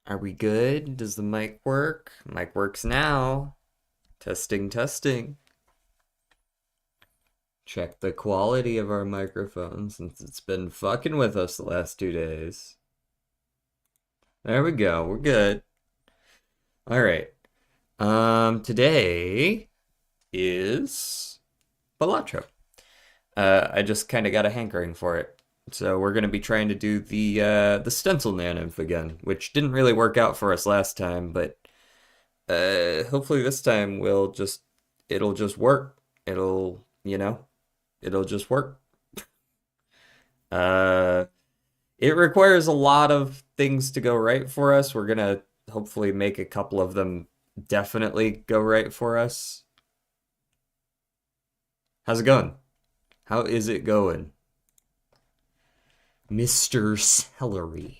Are we good? Does the mic work? Mic works now. Testing, testing. Check the quality of our microphone since it's been fucking with us the last 2 days. There we go. We're good. All right. Today is Balatro. I just kind of got a hankering for it. So we're gonna be trying to do the stencil Naneinf again, which didn't really work out for us last time, but hopefully this time it'll just work. It'll just work. Uh, it requires a lot of things to go right for us. We're gonna hopefully make a couple of them definitely go right for us. How's it going? How is it going? Mr. Celery.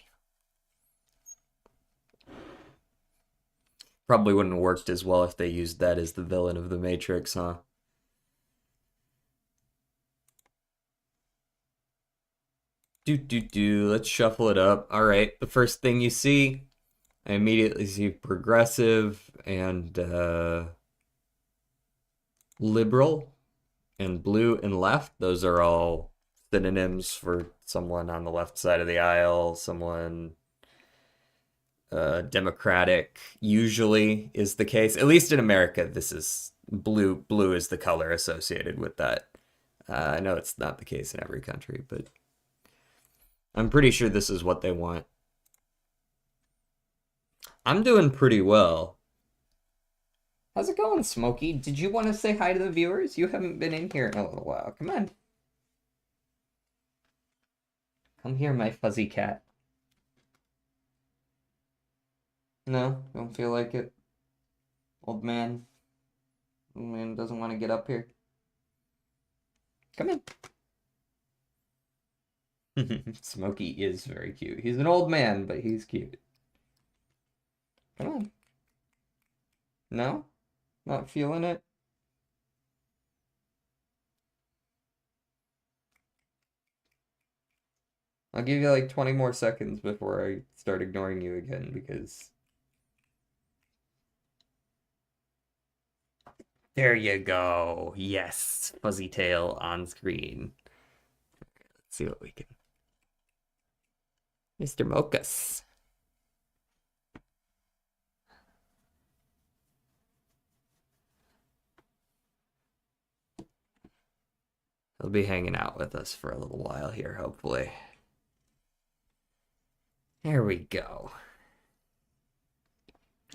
Probably wouldn't have worked as well if they used that as the villain of the Matrix, huh? Let's shuffle it up. All right, the first thing you see, I immediately see progressive and liberal and blue and left. Those are all synonyms for someone on the left side of the aisle, someone democratic usually is the case. At least in America, this is blue. Blue is the color associated with that. I know it's not the case in every country, but I'm pretty sure this is what they want. I'm doing pretty well. How's it going, Smokey? Did you want to say hi to the viewers? You haven't been in here in a little while. Come on. Come here, my fuzzy cat. No, don't feel like it. Old man. Old man doesn't want to get up here. Come in. Smokey is very cute. He's an old man, but he's cute. Come on. No? Not feeling it? I'll give you like 20 more seconds before I start ignoring you again because... There you go. Yes. Fuzzy tail on screen. Let's see what we can... Mr. Mochus. He'll be hanging out with us for a little while here, hopefully. There we go.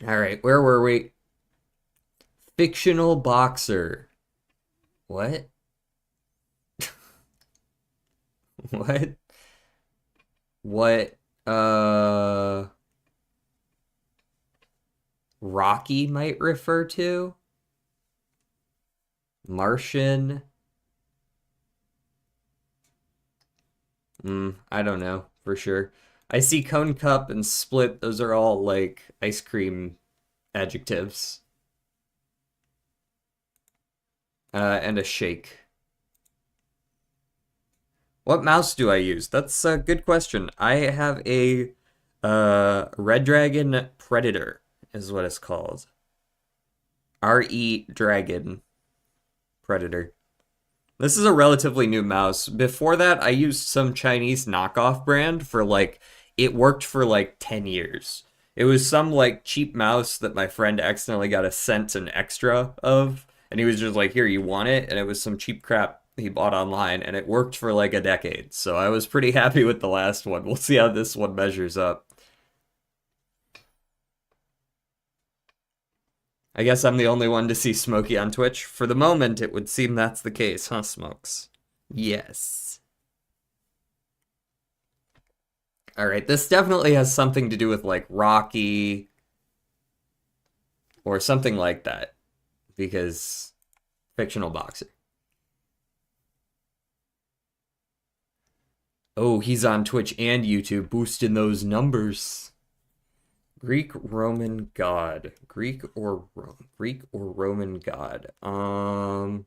All right, where were we? Fictional boxer. What? What? What? Rocky might refer to? Martian? I don't know for sure. I see cone cup and split. Those are all like ice cream adjectives. And a shake. What mouse do I use? That's a good question. I have a Red Dragon Predator is what it's called. RE Dragon Predator. This is a relatively new mouse. Before that, I used some Chinese knockoff brand for like, it worked for like 10 years. It was some like cheap mouse that my friend accidentally got a cent an extra of. And he was just like, here, you want it? And it was some cheap crap he bought online. And it worked for like a decade. So I was pretty happy with the last one. We'll see how this one measures up. I guess I'm the only one to see Smokey on Twitch. For the moment, it would seem that's the case, huh, Smokes? Yes. All right, this definitely has something to do with like Rocky or something like that because fictional boxer. Oh, he's on Twitch and YouTube boosting those numbers. Greek Roman god. Greek or Roman god. Hmm.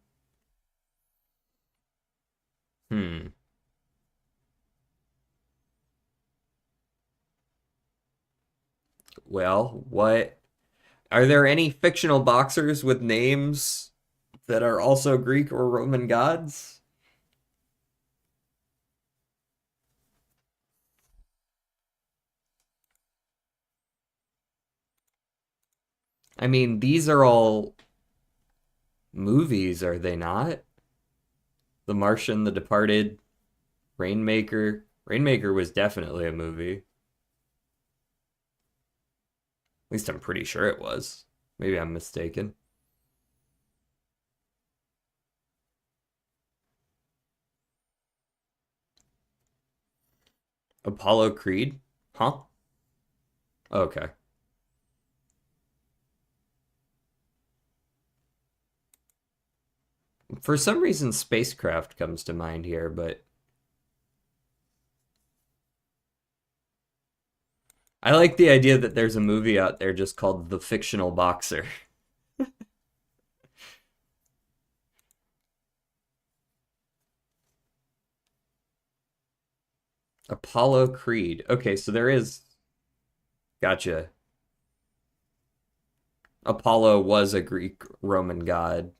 Well, what? Are there any fictional boxers with names that are also Greek or Roman gods? I mean, these are all movies, are they not? The Martian, The Departed, Rainmaker. Rainmaker was definitely a movie. At least I'm pretty sure it was. Maybe I'm mistaken. Apollo Creed? Huh? Okay. For some reason, spacecraft comes to mind here, but I like the idea that there's a movie out there just called The Fictional Boxer. Apollo Creed. Okay, so there is. Gotcha. Apollo was a Greek Roman god.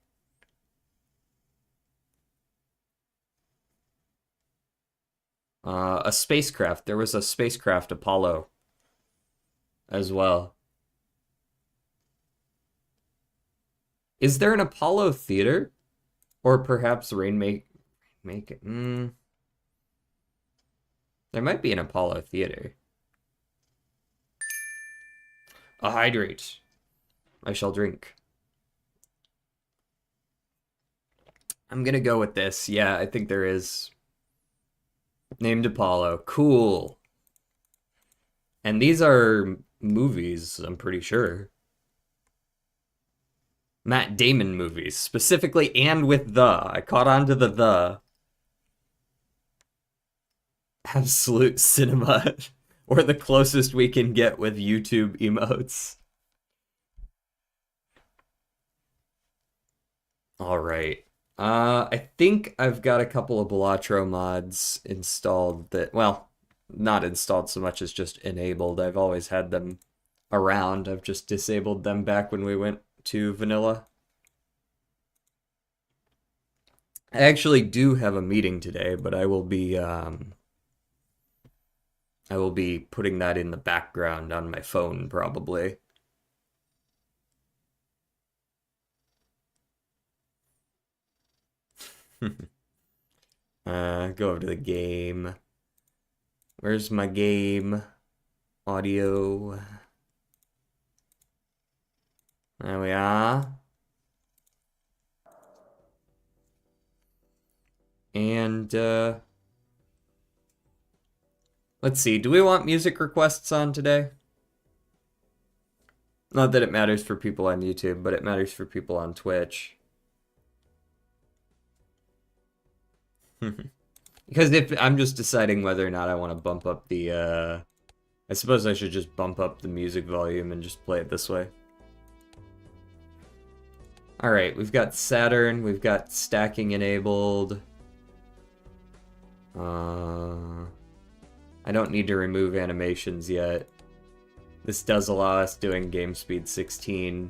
A spacecraft. There was a spacecraft Apollo as well. Is there an Apollo theater? Or perhaps Rainmaker? Make it. There might be an Apollo theater. A hydrate. I shall drink. I'm gonna go with this. Yeah, I think there is. Named Apollo. Cool. And these are movies, I'm pretty sure. Matt Damon movies, specifically and with the. I caught on to the. Absolute cinema. Or the closest we can get with YouTube emotes. All right. I think I've got a couple of Balatro mods installed that, well, not installed so much as just enabled. I've always had them around. I've just disabled them back when we went to vanilla. I actually do have a meeting today, but I will be putting that in the background on my phone probably. Go over to the game. Where's my game? Audio. There we are. And, let's see. Do we want music requests on today? Not that it matters for people on YouTube, but it matters for people on Twitch. Because if I'm just deciding whether or not I want to bump up the, I suppose I should just bump up the music volume and just play it this way. Alright, we've got Saturn, we've got stacking enabled. I don't need to remove animations yet. This does allow us doing game speed 16.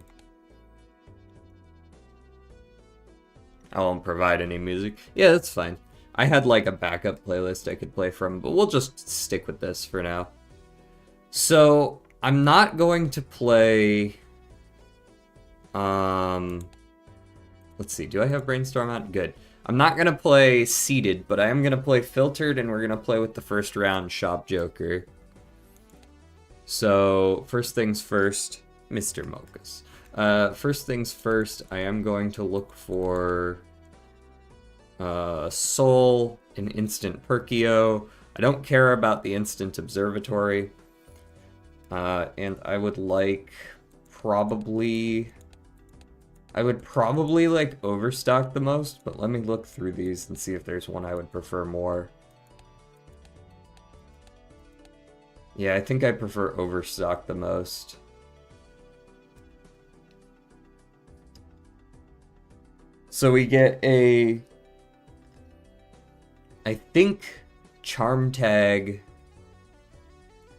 I won't provide any music. Yeah, that's fine. I had like a backup playlist I could play from, but we'll just stick with this for now. So, I'm not going to play... Let's see, do I have Brainstorm on? Good. I'm not going to play Seated, but I am going to play Filtered, and we're going to play with the first round Shop Joker. So, first things first, Mr. Mochas. First things first, I am going to look for Soul, an Instant Perkio. I don't care about the Instant Observatory. And I would like I would probably like Overstock the most, but let me look through these and see if there's one I would prefer more. Yeah, I think I prefer Overstock the most. So we get I think, Charm Tag,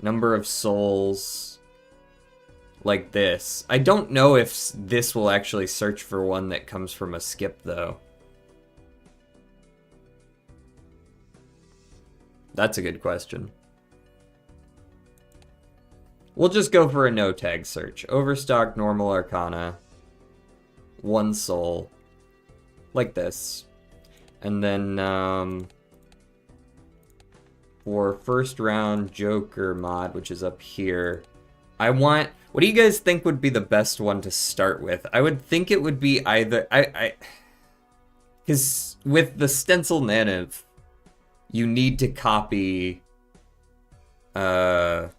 Number of Souls, like this. I don't know if this will actually search for one that comes from a skip, though. That's a good question. We'll just go for a no tag search. Overstock, normal arcana, 1 soul, like this. And then for first round Joker mod, which is up here, I want... What do you guys think would be the best one to start with? I would think it would be either... Because with the Stencil Naneinf, you need to copy Ankh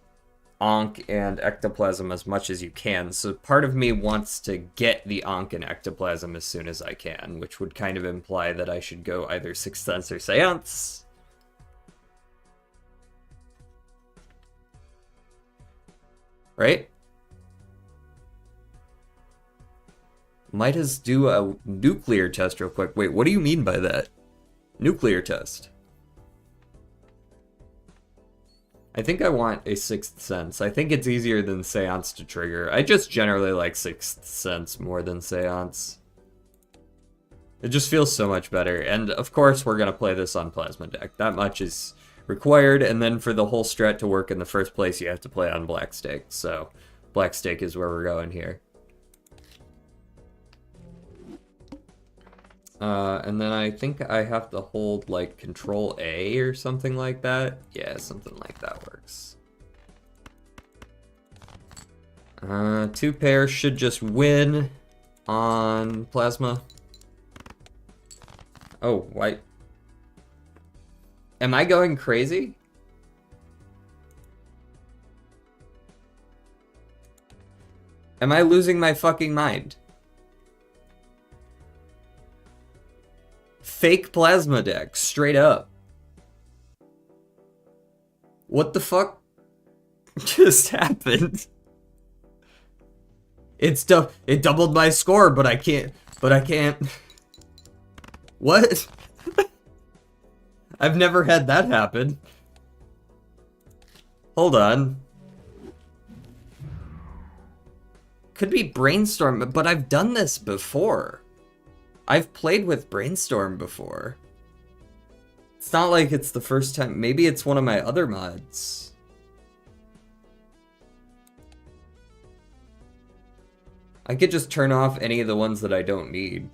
and Ectoplasm as much as you can. So part of me wants to get the Ankh and Ectoplasm as soon as I can, which would kind of imply that I should go either Sixth Sense or Seance. Right? Might as do a nuclear test real quick. Wait, what do you mean by that? Nuclear test. I think I want a Sixth Sense. I think it's easier than Seance to trigger. I just generally like Sixth Sense more than Seance. It just feels so much better. And of course, we're going to play this on Plasma deck. That much is required. And then for the whole strat to work in the first place, you have to play on Black Stake. So Black Stake is where we're going here. And then I think I have to hold, like, Control A or something like that. Yeah, something like that works. 2 pairs should just win on Plasma. Oh, why? Am I going crazy? Am I losing my fucking mind? Fake Plasma deck, straight up. What the fuck just happened? It doubled my score, but I can't. What? I've never had that happen. Hold on. Could be Brainstorm, but I've done this before. I've played with Brainstorm before. It's not like it's the first time. Maybe it's one of my other mods. I could just turn off any of the ones that I don't need.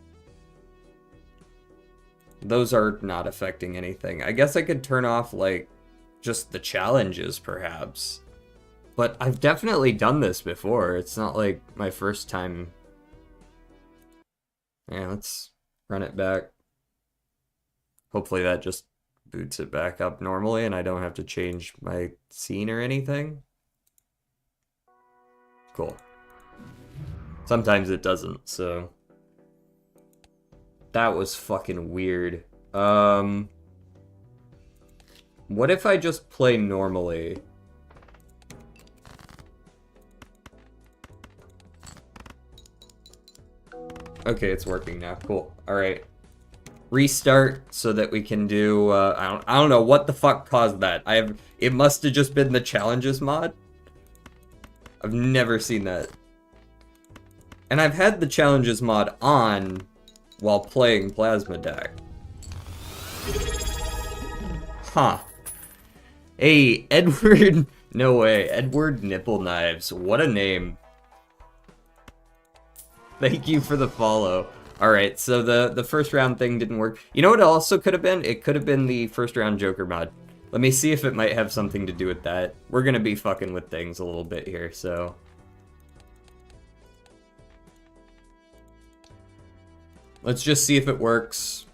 Those are not affecting anything. I guess I could turn off, like, just the challenges, perhaps. But I've definitely done this before. It's not like my first time. Yeah, let's run it back. Hopefully that just boots it back up normally and I don't have to change my scene or anything. Cool. Sometimes it doesn't, so... That was fucking weird. What if I just play normally? Okay, it's working now. Cool. Alright. Restart so that we can do, I don't know what the fuck caused that. It must have just been the challenges mod. I've never seen that. And I've had the challenges mod on while playing Plasma deck. Huh. Hey, Edward, no way. Edward Nipple Knives. What a name. Thank you for the follow. Alright, so the first round thing didn't work. You know what it also could have been? It could have been the first round Joker mod. Let me see if it might have something to do with that. We're gonna be fucking with things a little bit here, so... Let's just see if it works.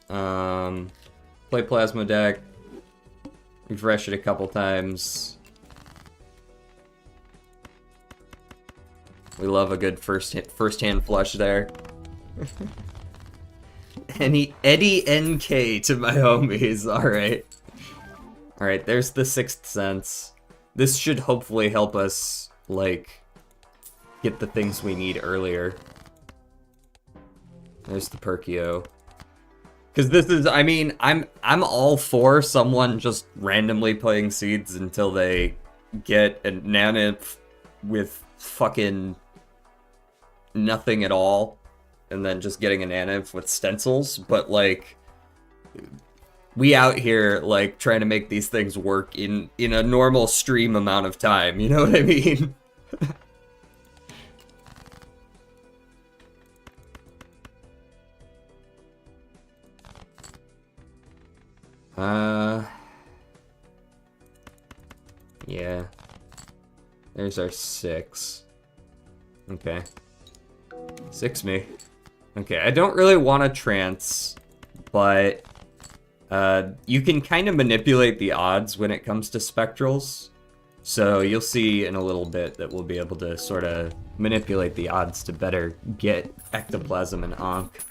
Play Plasma deck. Refresh it a couple times. We love a good first-hand flush there. Eddie NK to my homies. Alright. Alright, there's the Sixth Sense. This should hopefully help us, like, get the things we need earlier. There's the Perkio. Because this is, I mean, I'm all for someone just randomly playing Seeds until they get a Naneinf with fucking nothing at all, and then just getting a Naneinf with stencils, but like we out here like trying to make these things work in a normal stream amount of time, you know what I mean? Yeah. There's our 6. Okay. 6 me. Okay, I don't really want a trance, but you can kind of manipulate the odds when it comes to spectrals. So you'll see in a little bit that we'll be able to sort of manipulate the odds to better get ectoplasm and Ankh.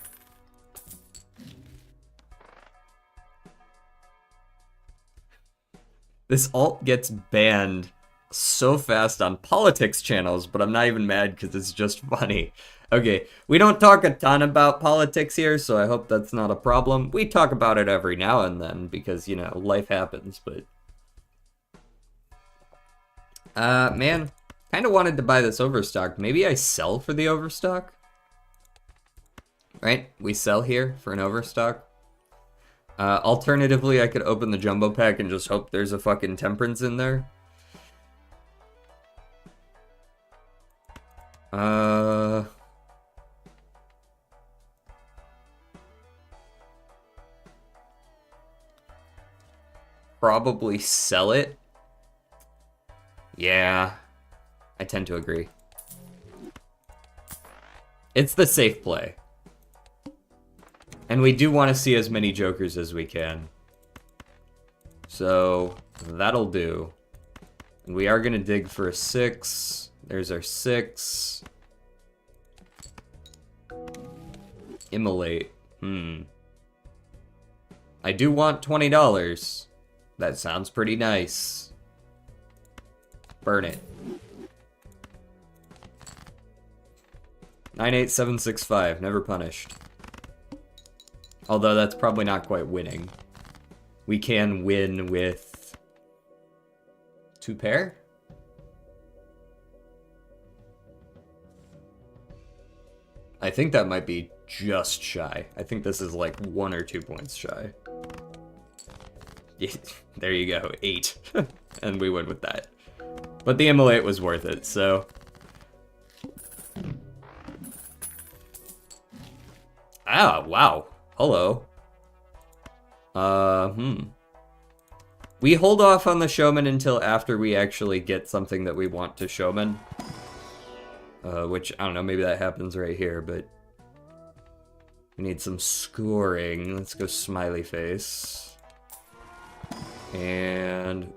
This alt gets banned so fast on politics channels, but I'm not even mad because it's just funny. Okay, we don't talk a ton about politics here, so I hope that's not a problem. We talk about it every now and then because, you know, life happens, but... man, kind of wanted to buy this overstock. Maybe I sell for the overstock? Right? We sell here for an overstock. Alternatively, I could open the jumbo pack and just hope there's a fucking temperance in there. Probably sell it. Yeah, I tend to agree. It's the safe play. And we do want to see as many jokers as we can. So, that'll do. And we are going to dig for a 6. There's our 6. Immolate. I do want $20. That sounds pretty nice. Burn it. 98765, never punished. Although that's probably not quite winning. We can win with 2 pair? I think that might be just shy. I think this is like 1 or 2 points shy. Yeah, there you go, 8. And we win with that. But the immolate was worth it, so... Ah, wow. Hello. We hold off on the showman until after we actually get something that we want to showman. Which, I don't know, maybe that happens right here, but... We need some scoring. Let's go smiley face. And...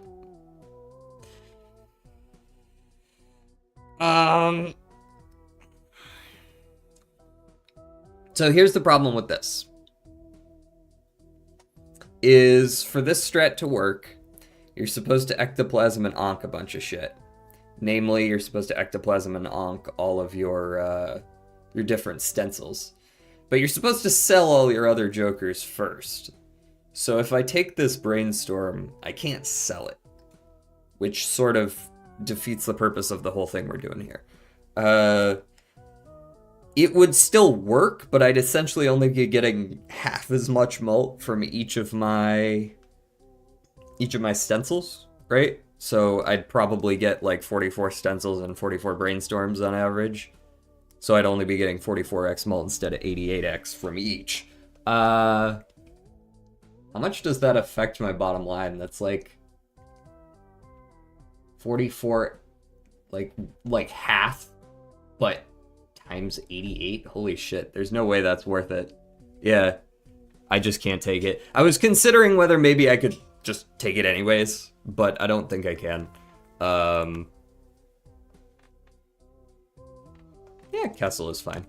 So here's the problem with this. Is for this strat to work, you're supposed to ectoplasm and Ankh a bunch of shit. Namely, you're supposed to ectoplasm and Ankh all of your different stencils. But you're supposed to sell all your other jokers first. So if I take this brainstorm, I can't sell it. Which sort of defeats the purpose of the whole thing we're doing here. It would still work, but I'd essentially only be getting half as much mult from each of my stencils, right? So I'd probably get like 44 stencils and 44 brainstorms on average. So I'd only be getting 44x mult instead of 88x from each. How much does that affect my bottom line? That's like 44, like half, but times 88? Holy shit, there's no way that's worth it. Yeah, I just can't take it. I was considering whether maybe I could just take it anyways, but I don't think I can. Yeah, Kessel is fine.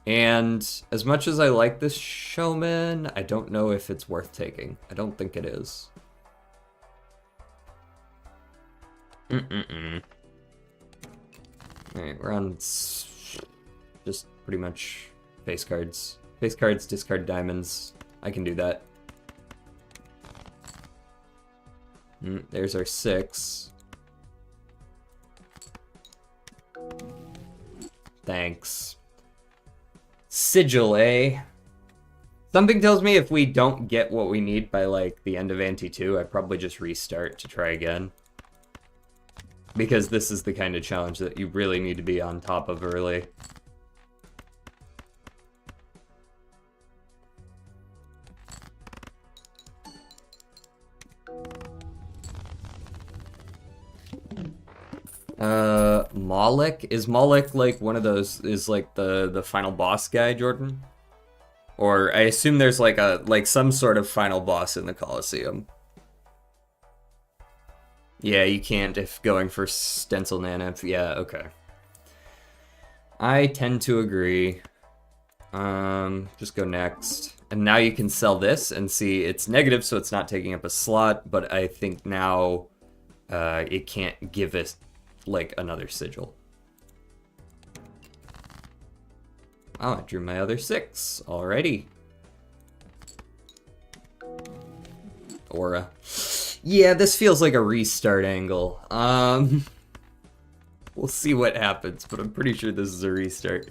And as much as I like this showman, I don't know if it's worth taking. I don't think it is. Alright, we're on just pretty much face cards. Face cards, discard diamonds. I can do that. There's our 6. Thanks. Sigil, eh? Something tells me if we don't get what we need by, like, the end of Ante 2, I probably just restart to try again. Because this is the kind of challenge that you really need to be on top of early. Moloch? Is Moloch like one of those, is like the final boss guy, Jordan? Or I assume there's like some sort of final boss in the Colosseum. Yeah, you can't if going for Stencil Naneinf. Yeah, okay. I tend to agree. Just go next. And now you can sell this and see it's negative, so it's not taking up a slot, but I think now it can't give us like another sigil. Oh, I drew my other 6 already. Aura. Yeah, this feels like a restart angle. We'll see what happens, but I'm pretty sure this is a restart.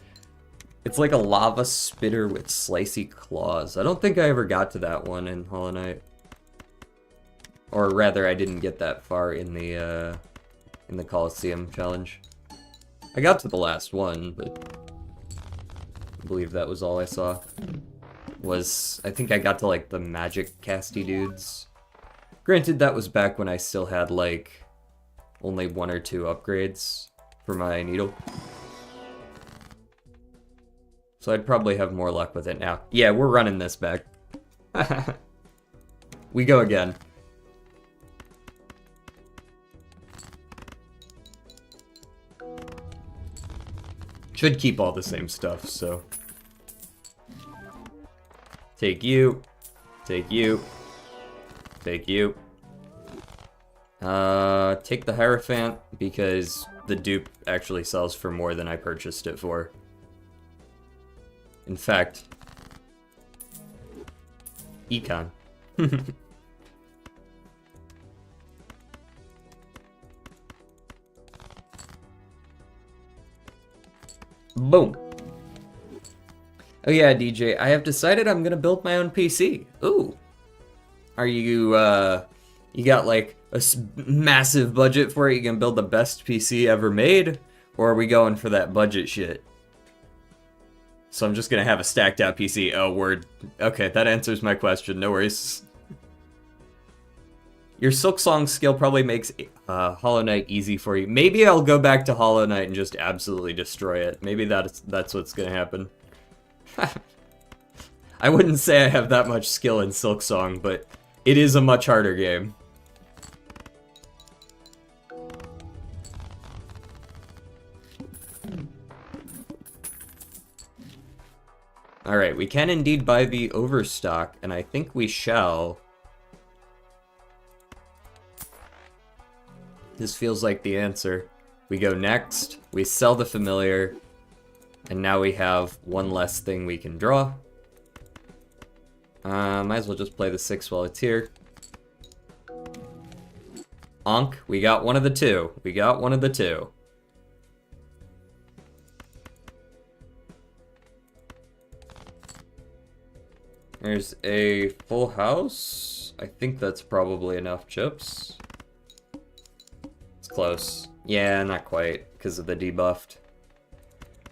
It's like a lava spitter with slicey claws. I don't think I ever got to that one in Hollow Knight. Or rather, I didn't get that far in the Colosseum challenge. I got to the last one, but I believe that was all I saw. I think I got to like the magic casty dudes. Granted, that was back when I still had like only 1 or 2 upgrades for my needle. So I'd probably have more luck with it now. Yeah, we're running this back. We go again. Should keep all the same stuff, so. Take you. Take you. Take you. Take the Hierophant, because the dupe actually sells for more than I purchased it for. In fact, Econ. Boom. Oh yeah, DJ, I have decided I'm gonna build my own PC. Ooh. Are you, you got like a massive budget for it? You can build the best PC ever made? Or are we going for that budget shit? So I'm just gonna have a stacked out PC. Oh, word. Okay, that answers my question. No worries. Your Silksong skill probably makes Hollow Knight easy for you. Maybe I'll go back to Hollow Knight and just absolutely destroy it. Maybe that's what's gonna happen. I wouldn't say I have that much skill in Silksong, but it is a much harder game. Alright, we can indeed buy the Overstock, and I think we shall. This feels like the answer. We go next, we sell the Familiar, and now we have one less thing we can draw. Might as well just play the 6 while it's here. Onk, we got one of the 2. We got one of the 2. There's a full house. I think that's probably enough chips. It's close. Yeah, not quite, because of the debuffed.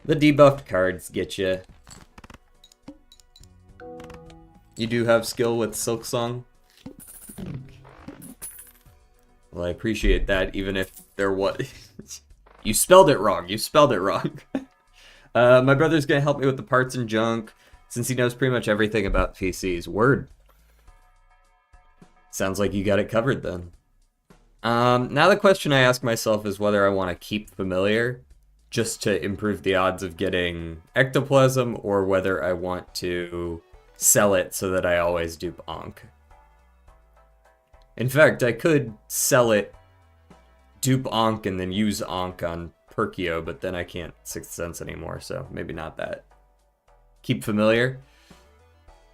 The debuffed cards get you. You do have skill with Silksong? Well, I appreciate that, even if there was... You spelled it wrong. You spelled it wrong. My brother's gonna help me with the parts and junk, since he knows pretty much everything about PCs. Word. Sounds like you got it covered, then. Now the question I ask myself is whether I want to keep Familiar, just to improve the odds of getting Ectoplasm, or whether I want to sell it so that I always dupe Ankh. In fact, I could sell it, dupe Ankh, and then use Ankh on Perkio, but then I can't Sixth Sense anymore, so maybe not that. Keep Familiar.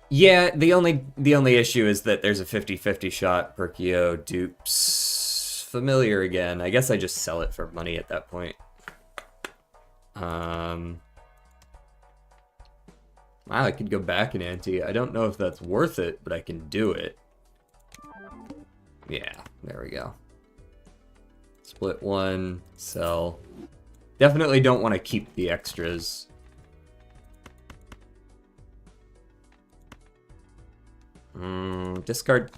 Yeah, the only issue is that there's a 50-50 shot Perkio dupes Familiar again. I guess I just sell it for money at that point. Wow, I could go back in ante. I don't know if that's worth it, but I can do it. Yeah, there we go. Split one, sell. Definitely don't want to keep the extras. Discard.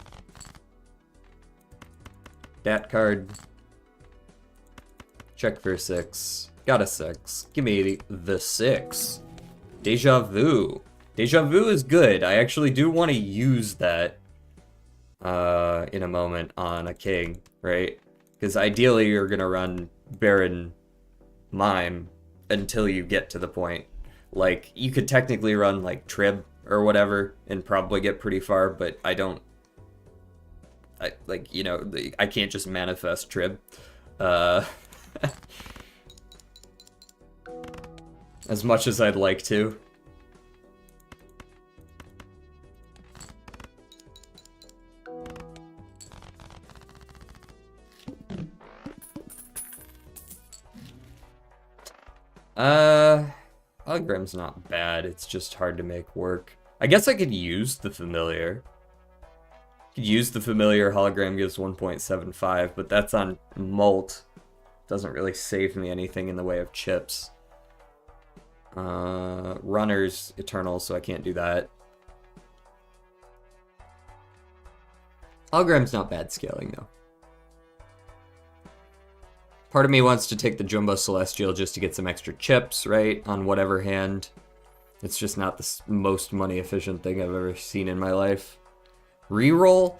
Dat card. Check for 6. Got a 6. Give me the 6. Deja Vu. Deja Vu is good. I actually do want to use that in a moment on a king, right? Because ideally you're going to run Baron Mime until you get to the point. Like, you could technically run, like, Trib or whatever and probably get pretty far, but I don't... I can't just manifest Trib. As much as I'd like to. Hologram's not bad, it's just hard to make work. I guess I could use the familiar. Could use the familiar, hologram gives 1.75, but that's on Molt. Doesn't really save me anything in the way of chips. Runner's Eternal, so I can't do that. Hologram's not bad scaling, though. Part of me wants to take the Jumbo Celestial just to get some extra chips, right? On whatever hand. It's just not the most money efficient thing I've ever seen in my life. Reroll?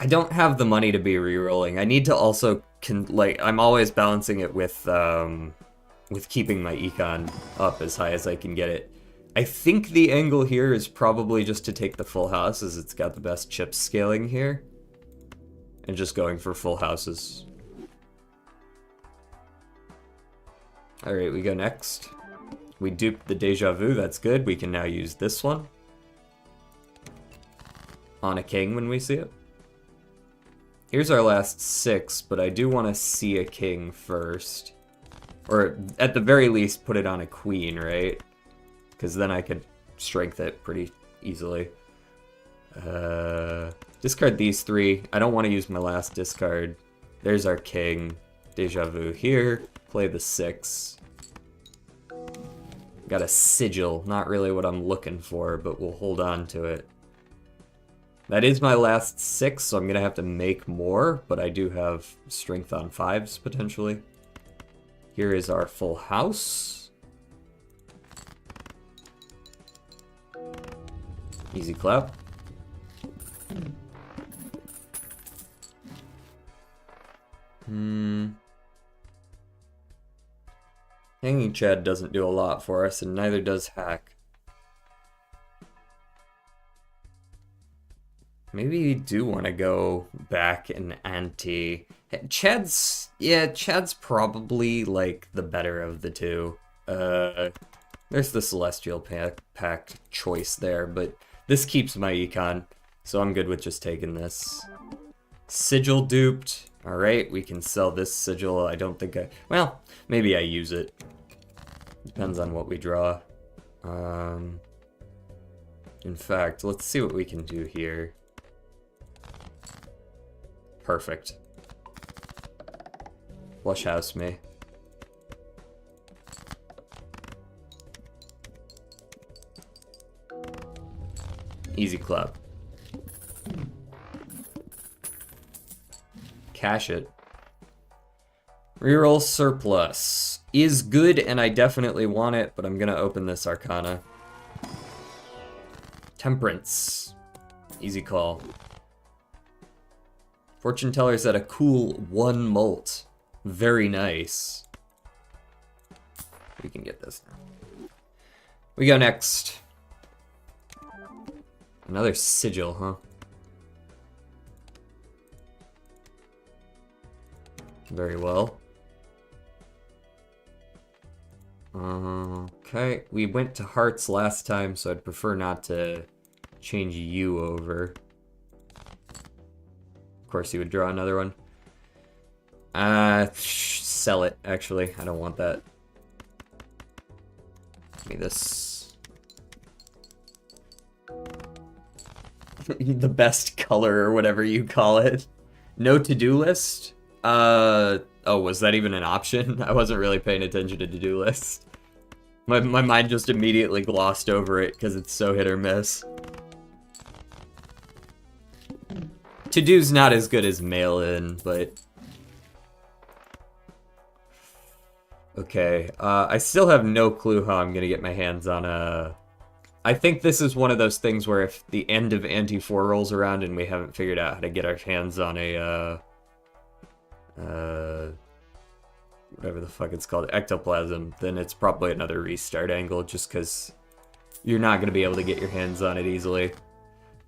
I don't have the money to be rerolling. I need to also, I'm always balancing it with keeping my econ up as high as I can get it. I think the angle here is probably just to take the full house, as it's got the best chip scaling here. And just going for full houses. Alright, we go next. We duped the Deja Vu, that's good. We can now use this one. On a king when we see it. Here's our last 6, but I do want to see a king first. Or, at the very least, put it on a queen, right? Because then I could strength it pretty easily. Discard these 3. I don't want to use my last discard. There's our king. Deja Vu here. Play the 6. Got a sigil. Not really what I'm looking for, but we'll hold on to it. That is my last 6, so I'm going to have to make more, but I do have strength on 5s, potentially. Here is our full house. Easy clap. Hanging Chad doesn't do a lot for us, and neither does Hack. Maybe you do want to go back and ante. Chad's probably, like, the better of the two. There's the Celestial pack choice there, but this keeps my econ, so I'm good with just taking this. Sigil duped. Alright, we can sell this sigil. I don't think well, maybe I use it. Depends on what we draw. In fact, let's see what we can do here. Perfect. Flush house me. Easy club. Cash it. Reroll surplus. Is good, and I definitely want it, but I'm gonna open this Arcana. Temperance. Easy call. Fortune teller's at a cool 1 molt. Very nice. We can get this now. We go next. Another sigil, huh? Very well. Okay, we went to hearts last time, so I'd prefer not to change you over. Of course, you would draw another one. Sell it, actually. I don't want that. Give me this. The best color or whatever you call it. No to-do list? Oh, was that even an option? I wasn't really paying attention to to-do list. My mind just immediately glossed over it because it's so hit or miss. To-do's not as good as mail-in, but... Okay, I still have no clue how I'm gonna get my hands on a... I think this is one of those things where if the end of Anti-4 rolls around and we haven't figured out how to get our hands on a, whatever the fuck it's called, ectoplasm, then it's probably another restart angle, just because you're not going to be able to get your hands on it easily.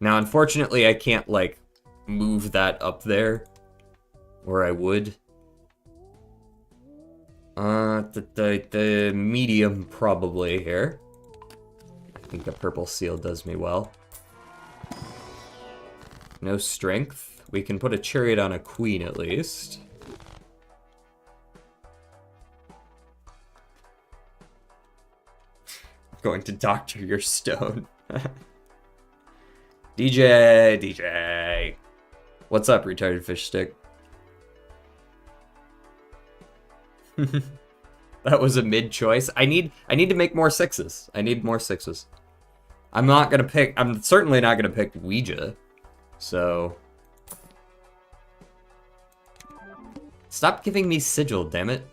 Now, unfortunately, I can't, like, move that up there, or I would. The medium probably here. I think a purple seal does me well. No strength. We can put a chariot on a queen at least. Going to doctor your stone. DJ. What's up, retarded fish stick? That was a mid choice. I need to make more sixes. I need more sixes. I'm certainly not gonna pick Ouija. So stop giving me sigil, damn it.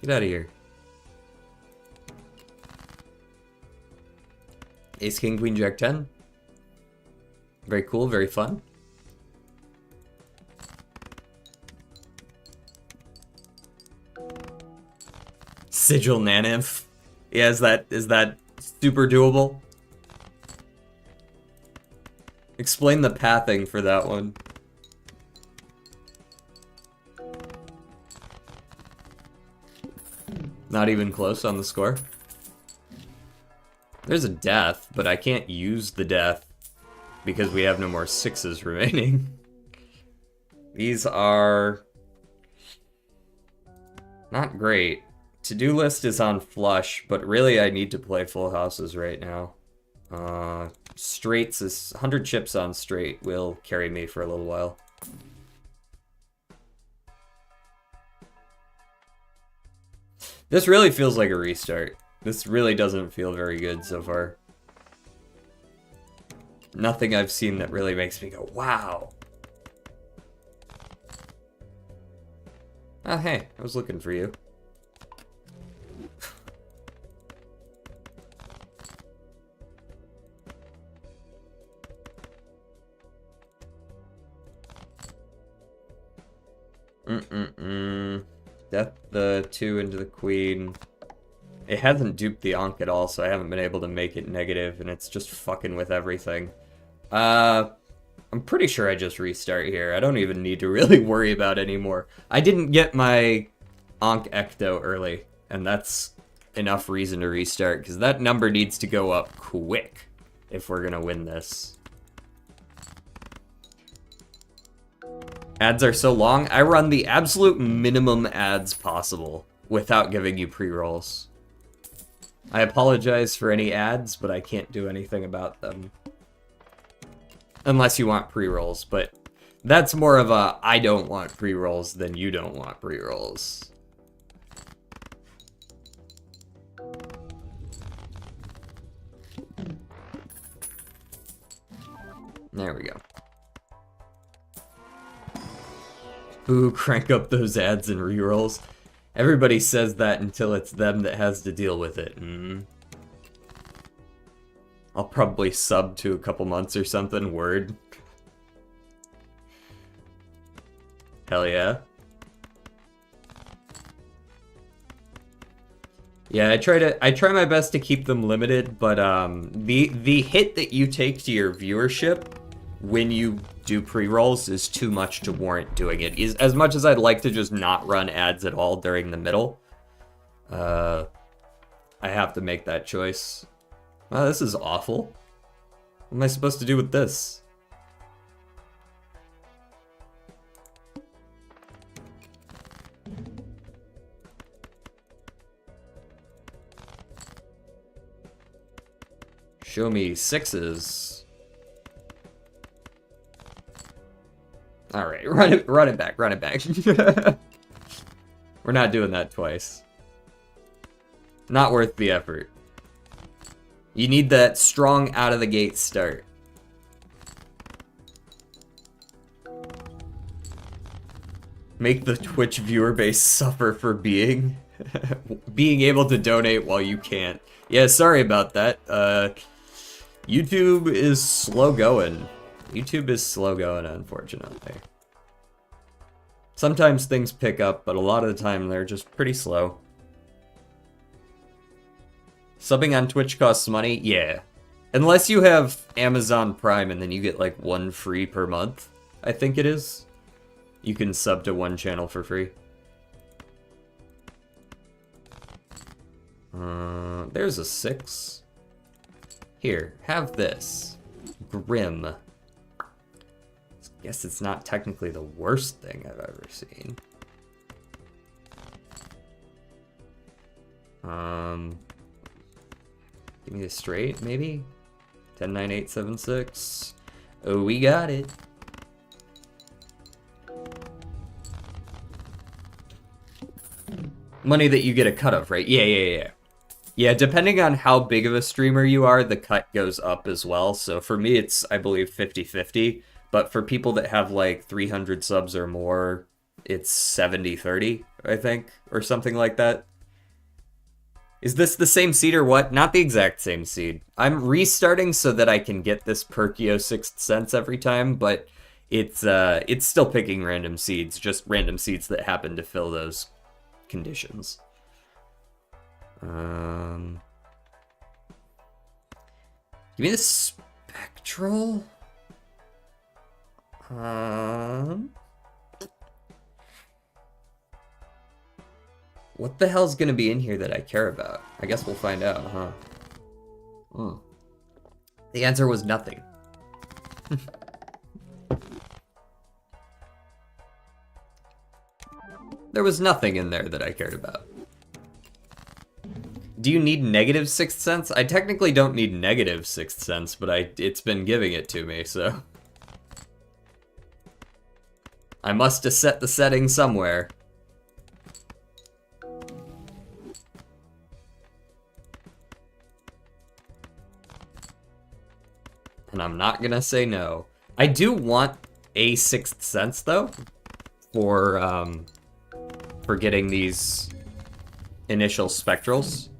Get out of here. Ace, King, Queen, Jack, 10. Very cool, very fun. Sigil Naneinf. Yeah, is that super doable? Explain the pathing for that one. Not even close on the score. There's a death, but I can't use the death because we have no more sixes remaining. These are not great. To-do list is on flush, but really I need to play full houses right now. Straights is 100 chips on straight will carry me for a little while. This really feels like a restart. This really doesn't feel very good so far. Nothing I've seen that really makes me go, wow. Oh, hey, I was looking for you. Death the 2 into the queen. It hasn't duped the Ankh at all, so I haven't been able to make it negative, and it's just fucking with everything. I'm pretty sure I just restart here. I don't even need to really worry about it anymore. I didn't get my Ankh Ecto early, and that's enough reason to restart, because that number needs to go up quick if we're gonna win this. Ads are so long, I run the absolute minimum ads possible without giving you pre-rolls. I apologize for any ads, but I can't do anything about them. Unless you want pre-rolls, but that's more of a I don't want pre-rolls than you don't want pre-rolls. There we go. Ooh, crank up those ads and rerolls. Everybody says that until it's them that has to deal with it. I'll probably sub to a couple months or something. Word. Hell yeah. Yeah, I try my best to keep them limited, but the hit that you take to your viewership when you do pre-rolls is too much to warrant doing it. As much as I'd like to just not run ads at all during the middle, I have to make that choice. Wow, this is awful. What am I supposed to do with this? Show me sixes. Alright, run it back, run it back. We're not doing that twice. Not worth the effort. You need that strong out of the gate start. Make the Twitch viewer base suffer for being able to donate while you can't. Yeah, sorry about that. YouTube is slow going. YouTube is slow going, unfortunately. Sometimes things pick up, but a lot of the time they're just pretty slow. Subbing on Twitch costs money? Yeah. Unless you have Amazon Prime and then you get like 1 free per month, I think it is. You can sub to 1 channel for free. There's a 6. Here, have this. Grim. Guess it's not technically the worst thing I've ever seen. Give me a straight, maybe? 10, 9, 8, 7, 6. Oh, we got it. Money that you get a cut of, right? Yeah. Yeah, depending on how big of a streamer you are, the cut goes up as well. So for me, it's, I believe, 50-50. But for people that have like 300 subs or more, it's 70-30, I think, or something like that. Is this the same seed or what? Not the exact same seed. I'm restarting so that I can get this Perkio Sixth Sense every time, but it's still picking random seeds, just random seeds that happen to fill those conditions. Give me the spectral. What the hell's gonna be in here that I care about? I guess we'll find out, huh? The answer was nothing. There was nothing in there that I cared about. Do you need negative Sixth Sense? I technically don't need negative Sixth Sense, but it's been giving it to me, so... I must have set the setting somewhere. And I'm not gonna say no. I do want a Sixth Sense, though, for getting these initial spectrals.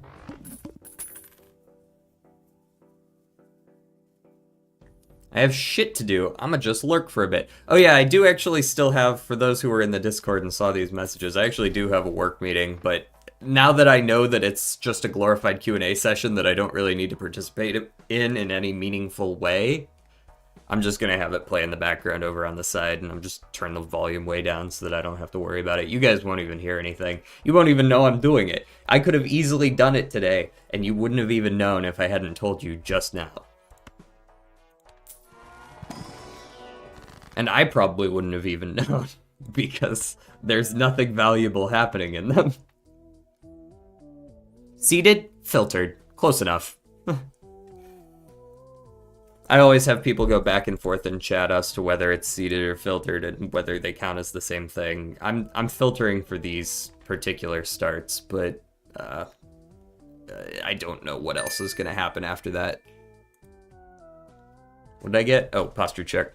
I have shit to do. I'ma just lurk for a bit. Oh yeah, I do actually still have, for those who were in the Discord and saw these messages, I actually do have a work meeting, but now that I know that it's just a glorified Q&A session that I don't really need to participate in any meaningful way, I'm just gonna have it play in the background over on the side, and I'm just turn the volume way down so that I don't have to worry about it. You guys won't even hear anything. You won't even know I'm doing it. I could have easily done it today, and you wouldn't have even known if I hadn't told you just now. And I probably wouldn't have even known, because there's nothing valuable happening in them. Seeded, filtered. Close enough. I always have people go back and forth in chat as to whether it's seeded or filtered and whether they count as the same thing. I'm filtering for these particular starts, but I don't know what else is going to happen after that. What did I get? Oh, posture check.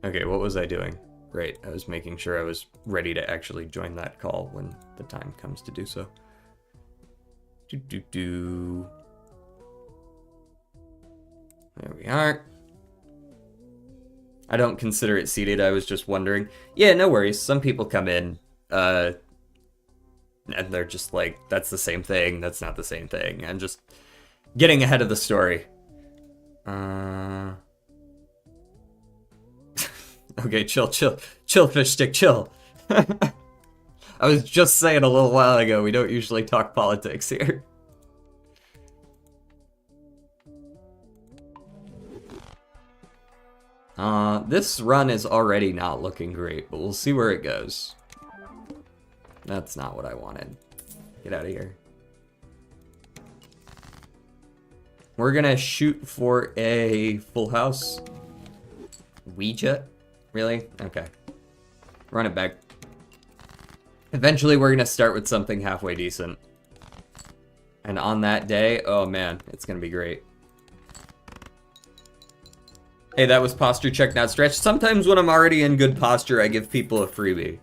Okay, what was I doing? Great, I was making sure I was ready to actually join that call when the time comes to do so. There we are. I don't consider it seated, I was just wondering. Yeah, no worries, some people come in, and they're just like, that's the same thing, that's not the same thing. I'm just getting ahead of the story. Okay, chill, fish stick, chill. I was just saying a little while ago, we don't usually talk politics here. This run is already not looking great, but we'll see where it goes. That's not what I wanted. Get out of here. We're gonna shoot for a full house. Ouija? Really? Okay. Run it back. Eventually we're gonna start with something halfway decent. And on that day, oh man, it's gonna be great. Hey, that was posture check, not stretch. Sometimes when I'm already in good posture, I give people a freebie.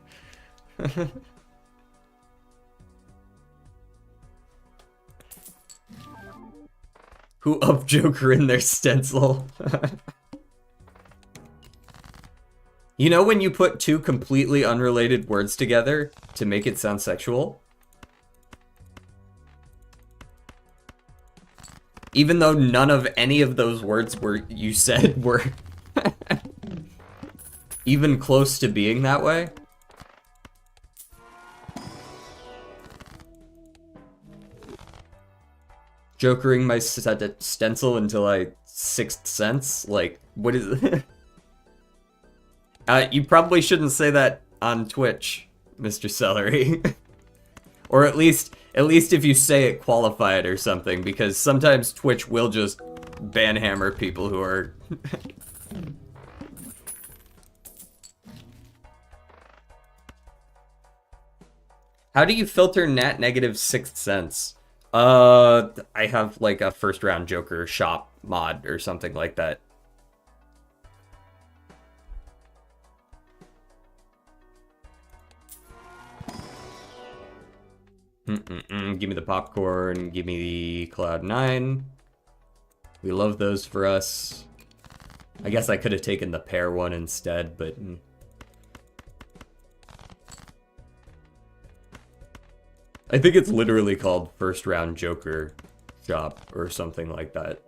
Who up Joker in their stencil? You know when you put two completely unrelated words together to make it sound sexual? Even though none of any of those words you said were even close to being that way. Jokering my stencil until I sixth sense? Like, what is it? You probably shouldn't say that on Twitch, Mr. Celery. Or at least if you say it, qualify it or something, because sometimes Twitch will just banhammer people who are... How do you filter nat negative sixth sense? I have like a first round Joker shop mod or something like that. Give me the popcorn, give me the Cloud9. We love those for us. I guess I could have taken the pear one instead, but... I think it's literally called First Round Joker Shop or something like that.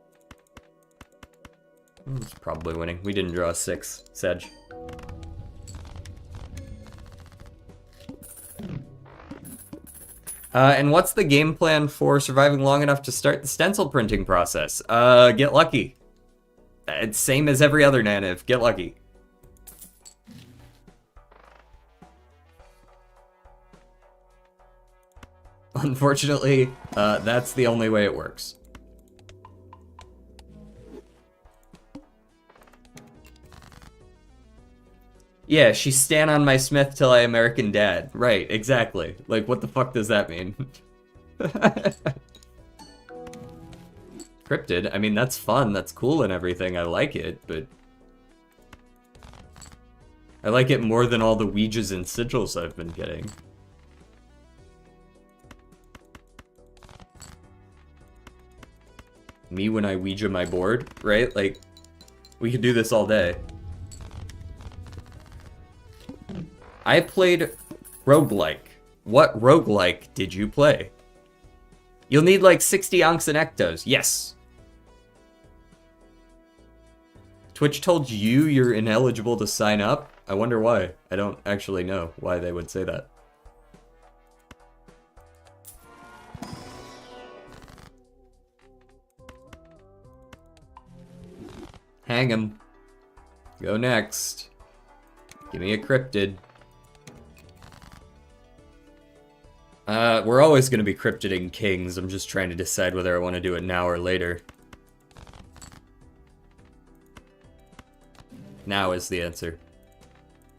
It's probably winning. We didn't draw a 6, Sedge. And what's the game plan for surviving long enough to start the stencil printing process? Get lucky. It's same as every other Naneinf. Get lucky. Unfortunately, that's the only way it works. Yeah, she stan on my Smith till I American Dad. Right, exactly. Like, what the fuck does that mean? Cryptid, I mean, that's fun, that's cool and everything, I like it, but... I like it more than all the Ouijas and sigils I've been getting. Me when I Ouija my board, right? Like, we could do this all day. I played roguelike. What roguelike did you play? You'll need like 60 onks and ectos. Yes. Twitch told you you're ineligible to sign up? I wonder why. I don't actually know why they would say that. Hang him. Go next. Give me a cryptid. We're always gonna be cryptiding kings. I'm just trying to decide whether I want to do it now or later. Now is the answer.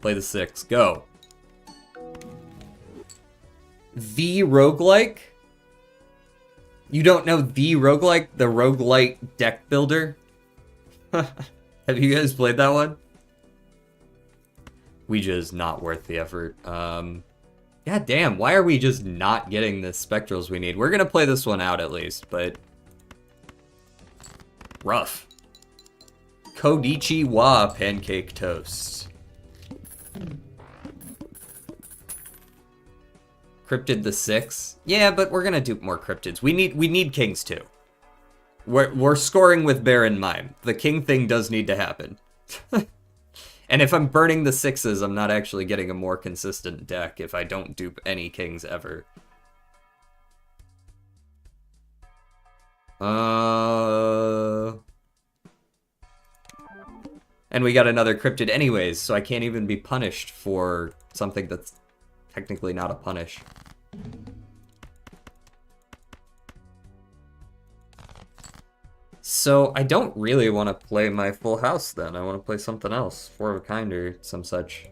Play the 6. Go. The roguelike? You don't know the roguelike? The roguelite deck builder? Have you guys played that one? Ouija is not worth the effort. God damn, why are we just not getting the spectrals we need? We're gonna play this one out at least, but... rough. Kodichi wa pancake toast. Cryptid the 6? Yeah, but we're gonna do more cryptids. We need kings too. We're scoring with bear in mind. The king thing does need to happen. And if I'm burning the 6s, I'm not actually getting a more consistent deck if I don't dupe any kings ever. And we got another cryptid anyways, so I can't even be punished for something that's technically not a punish. So I don't really want to play my full house then. I want to play something else, Four of a Kind or some such.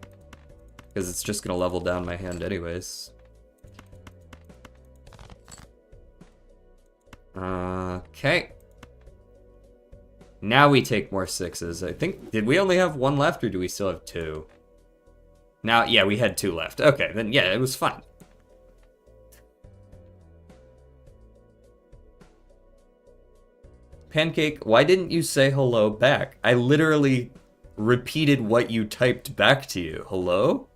Because it's just going to level down my hand anyways. Okay. Now we take more sixes. I think, did we only have one left or do we still have two? Now, yeah, we had two left. Okay, then yeah, it was fine. Pancake, why didn't you say hello back? I literally repeated what you typed back to you. Hello?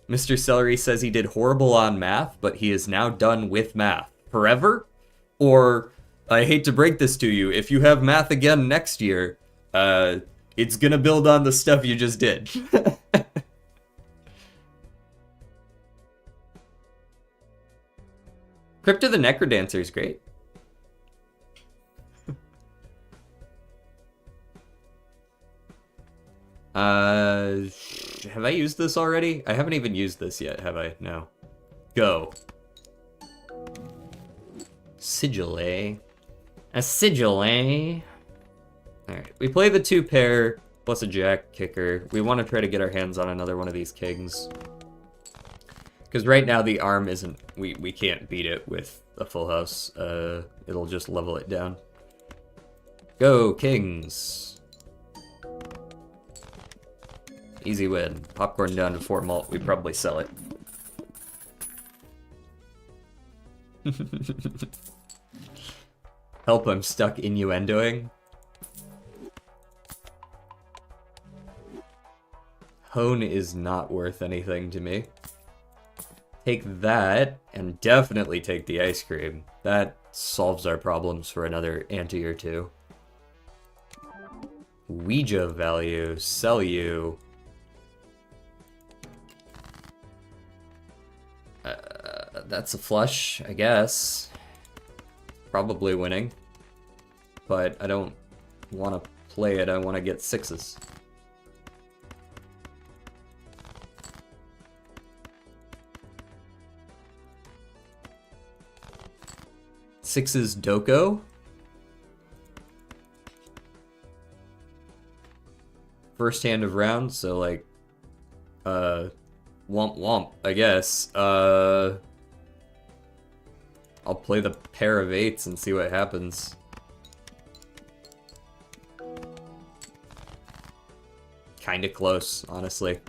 Mr. Celery says he did horrible on math, but he is now done with math. Forever? Or, I hate to break this to you, if you have math again next year, it's gonna build on the stuff you just did. Crypto the Necrodancer is great. Have I used this already? I haven't even used this yet, have I? No. Go. Sigil, eh? A sigil, eh? Alright, we play the 2-pair plus a jack kicker. We want to try to get our hands on another one of these kings. Because right now the arm isn't... We can't beat it with a full house. It'll just level it down. Go, kings! Easy win. Popcorn down to 4 malt. We probably sell it. Help, I'm stuck innuendoing. Hone is not worth anything to me. Take that, and definitely take the ice cream. That solves our problems for another ante or two. Ouija value, sell you. That's a flush, I guess. Probably winning. But I don't want to play it, I want to get sixes. Sixes Doko. First hand of round, so like, womp womp, I guess. I'll play the pair of 8s and see what happens. Kinda close, honestly.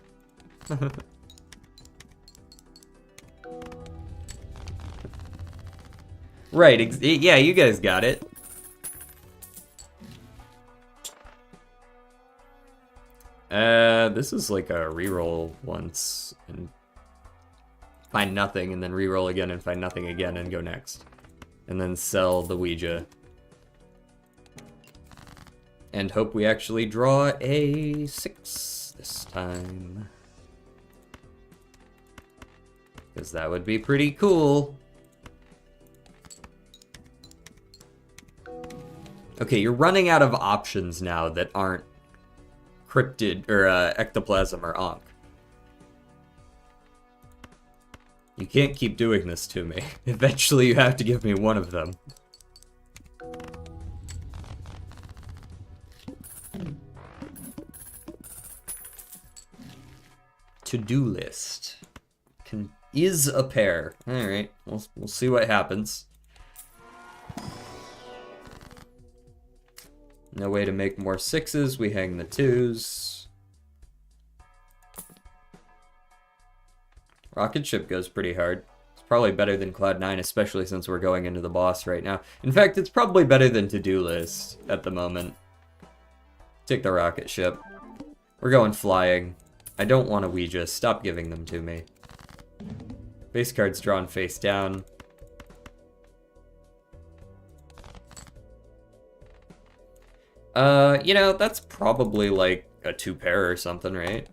Right, yeah, you guys got it. This is like a reroll once and find nothing, and then reroll again and find nothing again and go next. And then sell the Ouija. And hope we actually draw a 6 this time. Because that would be pretty cool. Okay, you're running out of options now that aren't cryptid or ectoplasm or Ankh. You can't keep doing this to me. Eventually you have to give me one of them. To-do list. Is a pair. Alright, we'll see what happens. No way to make more 6s, we hang the 2s. Rocket ship goes pretty hard. It's probably better than Cloud9, especially since we're going into the boss right now. In fact, it's probably better than to-do list at the moment. Take the rocket ship. We're going flying. I don't want a Ouija. Stop giving them to me. Base card's drawn face down. You know, that's probably like a 2-pair or something, right?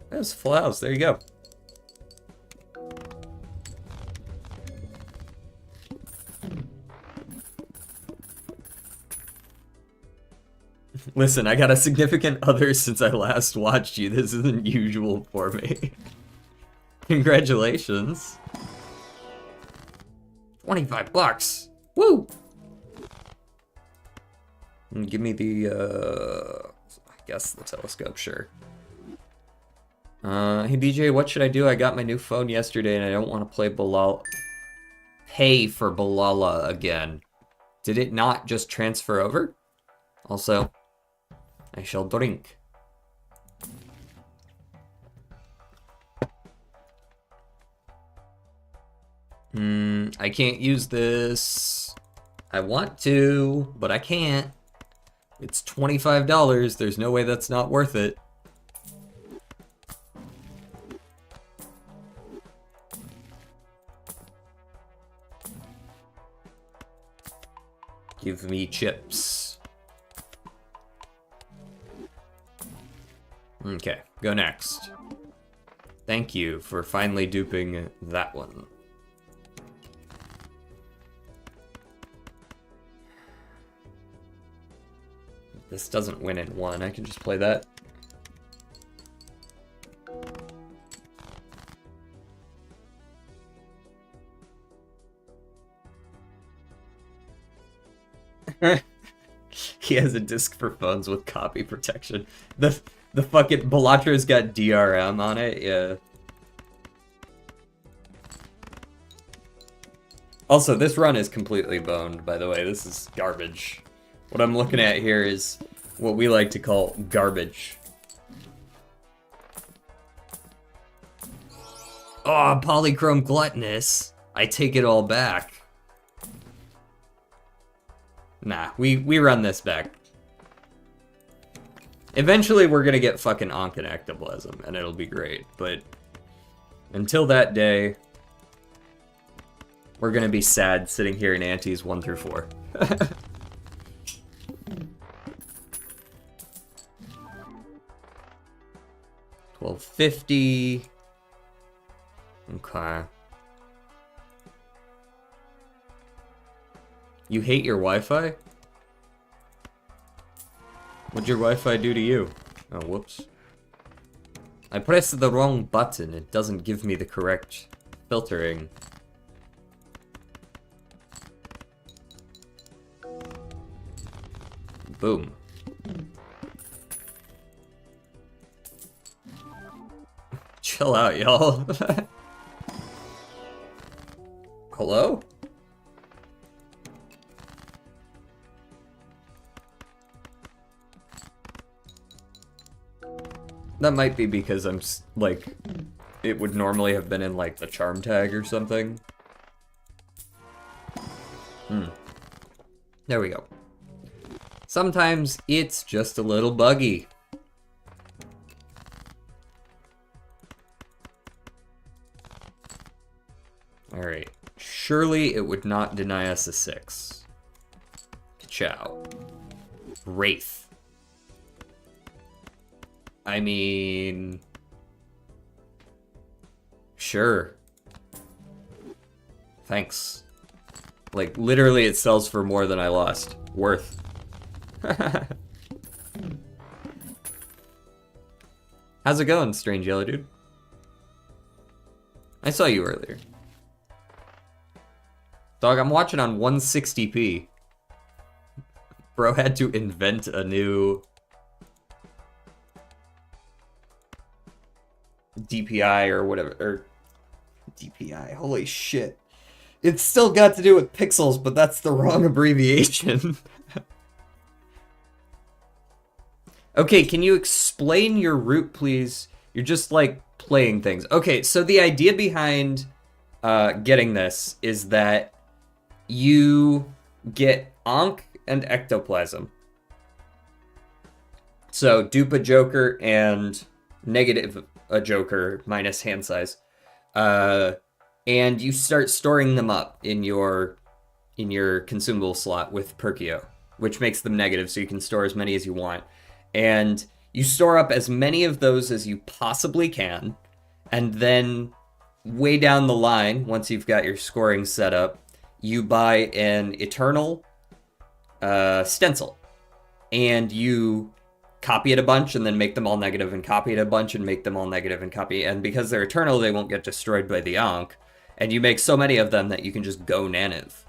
That's full house, there you go. Listen, I got a significant other since I last watched you. This isn't usual for me. Congratulations. 25 bucks. Woo! And give me the, I guess the telescope, sure. Hey BJ, what should I do? I got my new phone yesterday and I don't want to play pay for Balala again. Did it not just transfer over? Also, I shall drink. I can't use this. I want to, but I can't. It's $25. There's no way that's not worth it. Give me chips. Okay, go next. Thank you for finally duping that one. This doesn't win in one. I can just play that. He has a disc for phones with copy protection. The fucking Balatro's got DRM on it, yeah. Also, this run is completely boned, by the way. This is garbage. What I'm looking at here is what we like to call garbage. Oh, Polychrome Gluttonous. I take it all back. Nah, we run this back. Eventually we're gonna get fucking Ankh and Ectoplasm, and it'll be great, but until that day, we're gonna be sad sitting here in antes 1 through 4. $12.50. Okay. You hate your Wi-Fi? What'd your Wi-Fi do to you? Oh, whoops. I pressed the wrong button. It doesn't give me the correct filtering. Boom. Chill out, y'all. Hello? That might be because I'm, like, it would normally have been in, like, the charm tag or something. There we go. Sometimes it's just a little buggy. Alright. Surely it would not deny us a 6. Ciao. Wraith. I mean... Sure. Thanks. Like, literally it sells for more than I lost. Worth. How's it going, Strange Yellow Dude? I saw you earlier. Dog, I'm watching on 160p. Bro had to invent a new DPI or whatever, or DPI, holy shit. It's still got to do with pixels, but that's the wrong abbreviation. Okay, can you explain your route, please? You're just, like, playing things. Okay, so the idea behind getting this is that you get Ankh and Ectoplasm. So, dupe a Joker and negative a Joker minus hand size. And you start storing them up in your consumable slot with Perkio, which makes them negative, so you can store as many as you want. And you store up as many of those as you possibly can, and then way down the line, once you've got your scoring set up, you buy an Eternal Stencil. and you copy it a bunch and then make them all negative and copy it a bunch and make them all negative and copy. And because they're eternal, they won't get destroyed by the Ankh. And you make so many of them that you can just go Naneinf.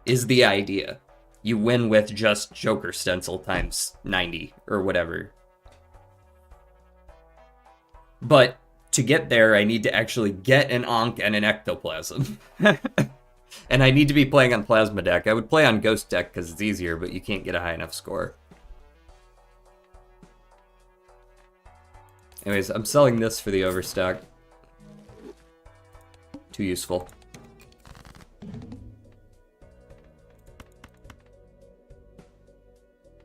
Is the idea. You win with just Joker Stencil times 90 or whatever. But to get there, I need to actually get an Ankh and an Ectoplasm. And I need to be playing on Plasma deck. I would play on Ghost deck because it's easier, but you can't get a high enough score. Anyways, I'm selling this for the overstock. Too useful.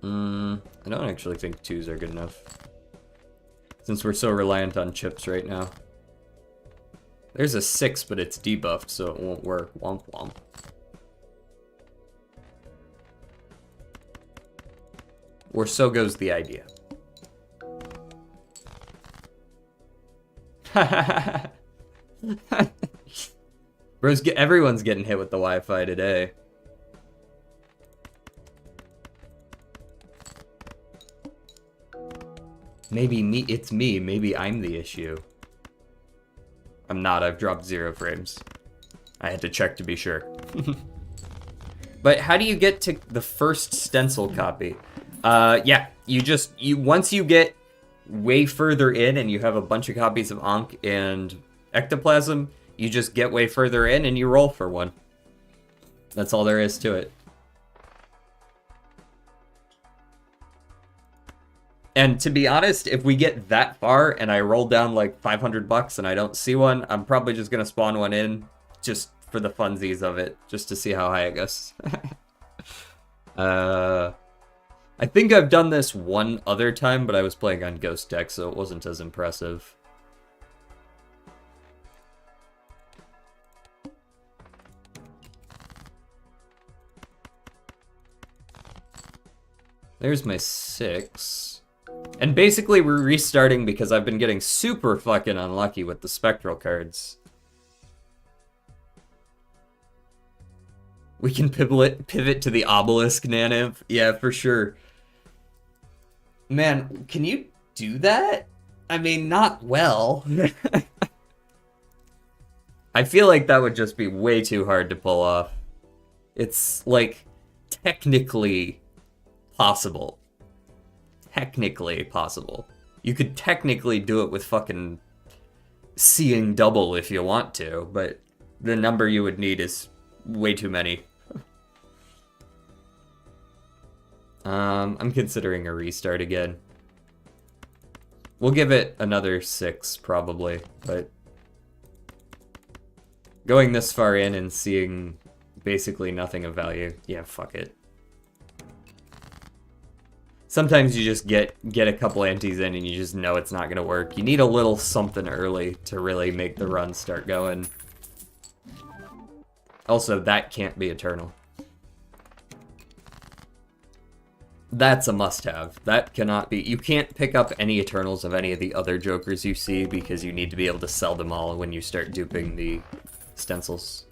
I don't actually think 2s are good enough. Since we're so reliant on chips right now. There's a 6, but it's debuffed, so it won't work. Womp womp. Or so goes the idea. Bros, everyone's getting hit with the Wi-Fi today. Maybe it's me. Maybe I'm the issue. I'm not. I've dropped 0 frames. I had to check to be sure. But how do you get to the first stencil copy? Yeah, once you get way further in and you have a bunch of copies of Ankh and Ectoplasm, you just get way further in and you roll for one. That's all there is to it. And to be honest, if we get that far and I roll down like $500 and I don't see one, I'm probably just gonna spawn one in just for the funsies of it, just to see how high it goes. I think I've done this one other time, but I was playing on Ghost deck, so it wasn't as impressive. There's my 6. And basically we're restarting because I've been getting super fucking unlucky with the spectral cards. We can pivot to the obelisk Naneinf. Yeah, for sure. Man, can you do that? I mean, not well. I feel like that would just be way too hard to pull off. It's, like, technically possible. Technically possible. You could technically do it with fucking seeing double if you want to, but the number you would need is way too many. I'm considering a restart again. We'll give it another 6 probably, but going this far in and seeing basically nothing of value, yeah, fuck it. Sometimes you just get a couple antis in and you just know it's not gonna work. You need a little something early to really make the run start going. Also, that can't be eternal. That's a must-have. That cannot be. You can't pick up any Eternals of any of the other Jokers you see because you need to be able to sell them all when you start duping the stencils.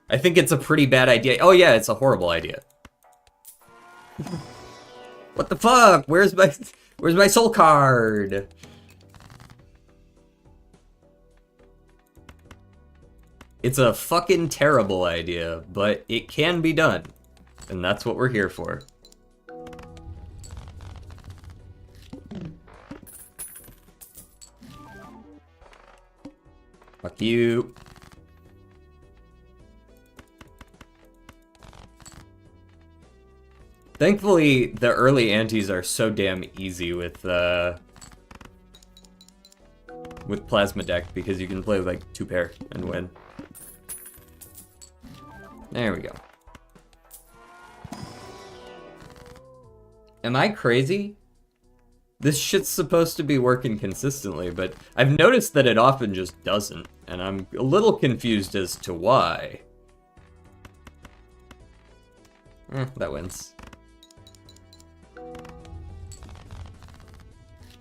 I think it's a pretty bad idea. Oh yeah, it's a horrible idea. What the fuck? Where's my soul card? It's a fucking terrible idea, but it can be done. And that's what we're here for. Fuck you. Thankfully, the early antis are so damn easy with Plasma deck because you can play with like 2 pair and win. There we go. Am I crazy? This shit's supposed to be working consistently, but I've noticed that it often just doesn't, and I'm a little confused as to why. That wins.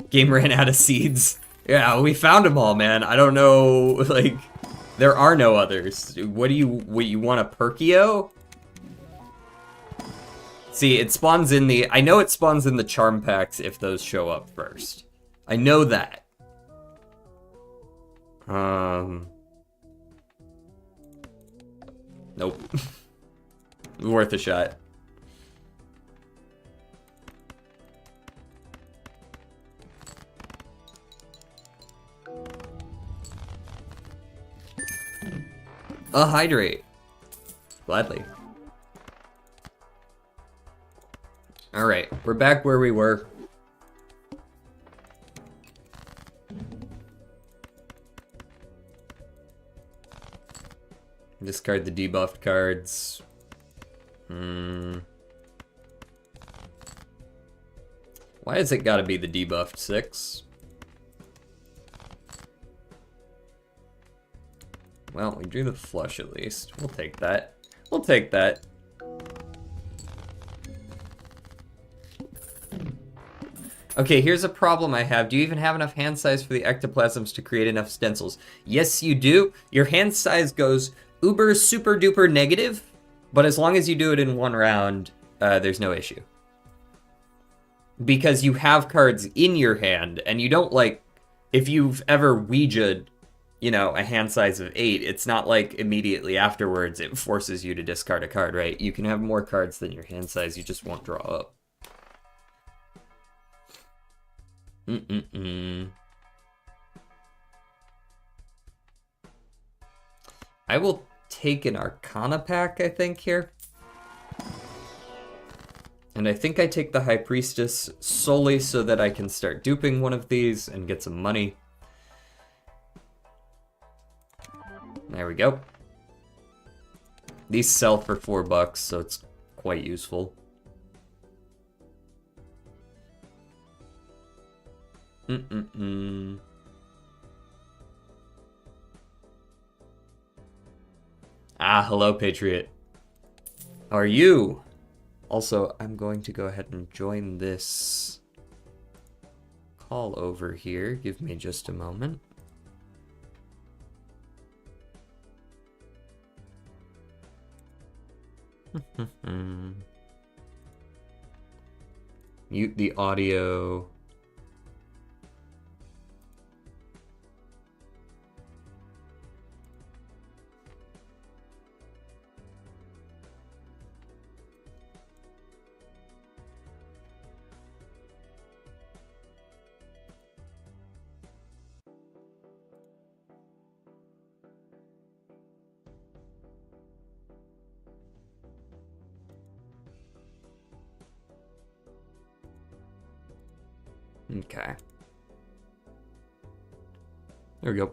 Game ran out of seeds. Yeah, we found them all, man. I don't know, like, there are no others. What do you want, a Perkio? See, it spawns in the... I know it spawns in the charm packs if those show up first. I know that. Nope. Worth a shot. A hydrate. Gladly. Alright, we're back where we were. Discard the debuffed cards. Why has it gotta be the debuffed 6? Well, we drew the flush at least. We'll take that. We'll take that. Okay, here's a problem I have. Do you even have enough hand size for the ectoplasms to create enough stencils? Yes, you do. Your hand size goes uber super duper negative, but as long as you do it in one round, there's no issue. Because you have cards in your hand, and you don't, like, if you've ever Ouija'd, you know, a hand size of 8, it's not like immediately afterwards it forces you to discard a card, right? You can have more cards than your hand size, you just won't draw up. I will take an Arcana pack, I think, here. And I think I take the High Priestess solely so that I can start duping one of these and get some money. There we go. These sell for $4, so it's quite useful. Ah, hello, Patriot. How are you? Also, I'm going to go ahead and join this call over here. Give me just a moment. Mute the audio. Okay. There we go.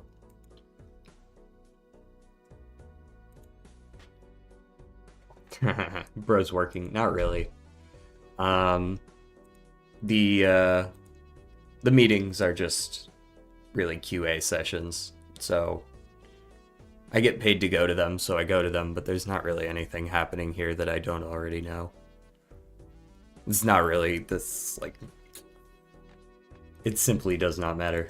Bro's working. Not really. The meetings are just really QA sessions, so I get paid to go to them, so I go to them, but there's not really anything happening here that I don't already know. It's not really this, like... It simply does not matter.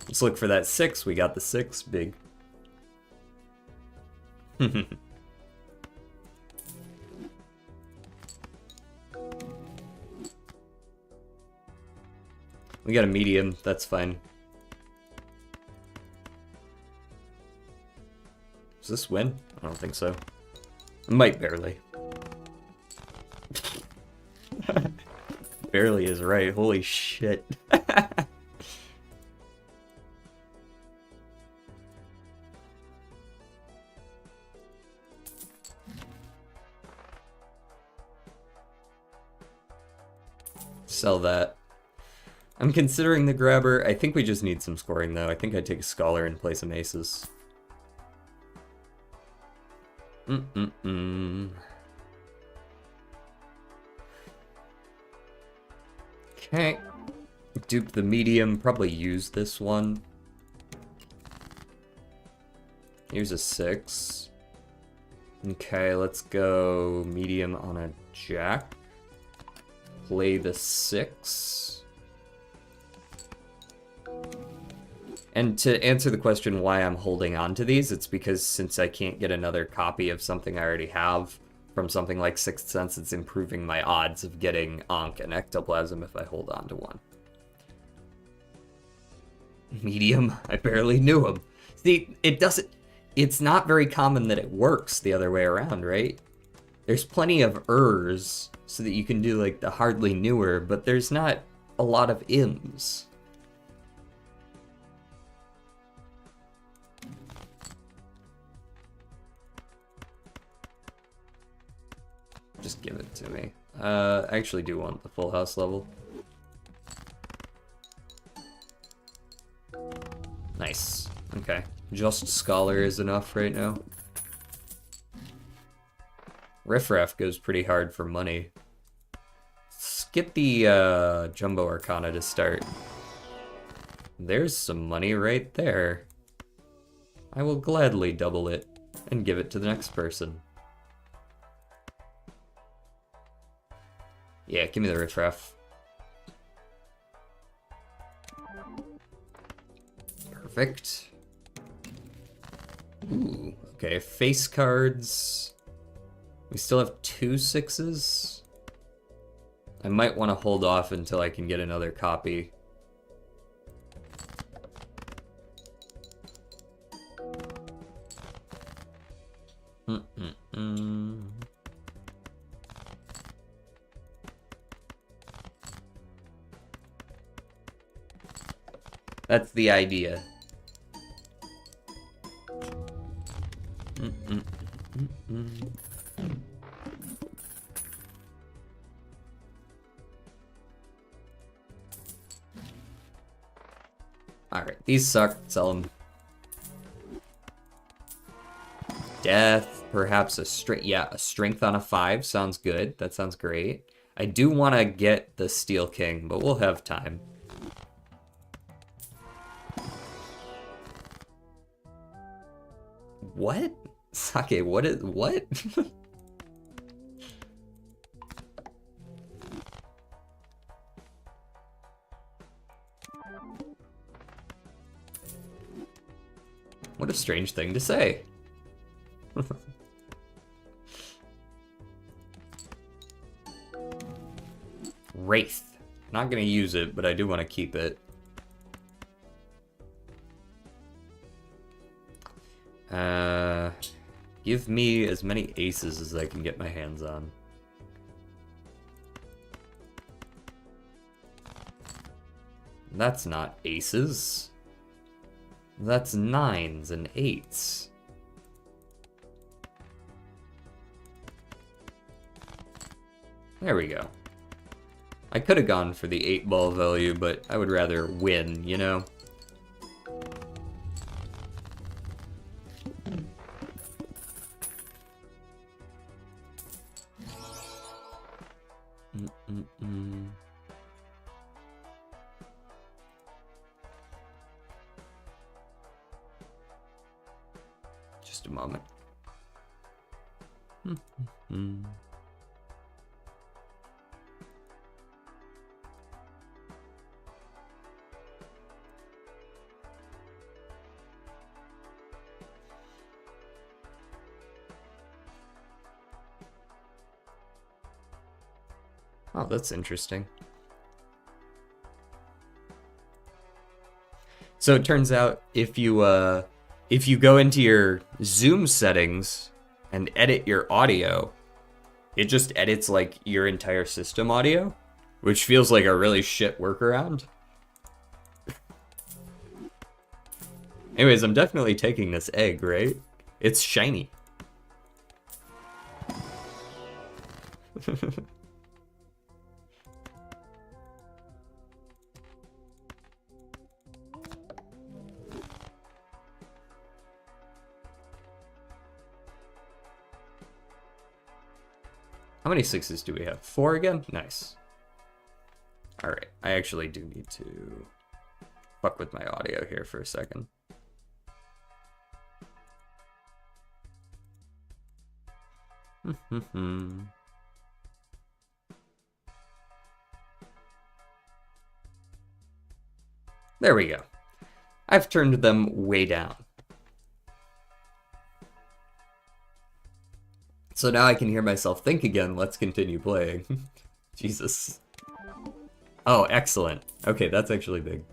Let's look for that 6. We got the 6. Big. We got a medium. That's fine. Does this win? I don't think so. It might barely. Barely is right. Holy shit. Sell that. I'm considering the grabber. I think we just need some scoring, though. I think I'd take a scholar and play some aces. Okay. Dupe the medium. Probably use this one. Here's a 6. Okay, let's go medium on a jack. Play the 6. And to answer the question why I'm holding on to these, it's because since I can't get another copy of something I already have from something like Sixth Sense, it's improving my odds of getting Ankh and Ectoplasm if I hold on to one. Medium, I barely knew him. See, it's not very common that it works the other way around, right? There's plenty of ers so that you can do like the hardly newer, but there's not a lot of ims. Just give it to me. I actually do want the full house level. Nice. Okay. Just Scholar is enough right now. Riffraff goes pretty hard for money. Let's get the Jumbo Arcana to start. There's some money right there. I will gladly double it and give it to the next person. Yeah, give me the Riffraff. Perfect. Ooh, okay, face cards. We still have 2 6s. I might want to hold off until I can get another copy. That's the idea. Alright, these suck. Sell them. Death, perhaps a strength. Yeah, a strength on a 5 sounds good. That sounds great. I do want to get the Steel King, but we'll have time. What? Sake, what? What a strange thing to say. Wraith. Not gonna use it, but I do want to keep it. Give me as many aces as I can get my hands on. That's not aces. That's 9s and 8s. There we go. I could have gone for the 8-ball value, but I would rather win, you know? Just a moment. Oh, that's interesting. So it turns out if you go into your Zoom settings and edit your audio, it just edits like your entire system audio, which feels like a really shit workaround. Anyways, I'm definitely taking this egg, right? It's shiny. How many 6s do we have? 4 again? Nice. Alright, I actually do need to fuck with my audio here for a second. There we go. I've turned them way down. So now I can hear myself think again. Let's continue playing. Jesus. Oh, excellent. Okay, that's actually big.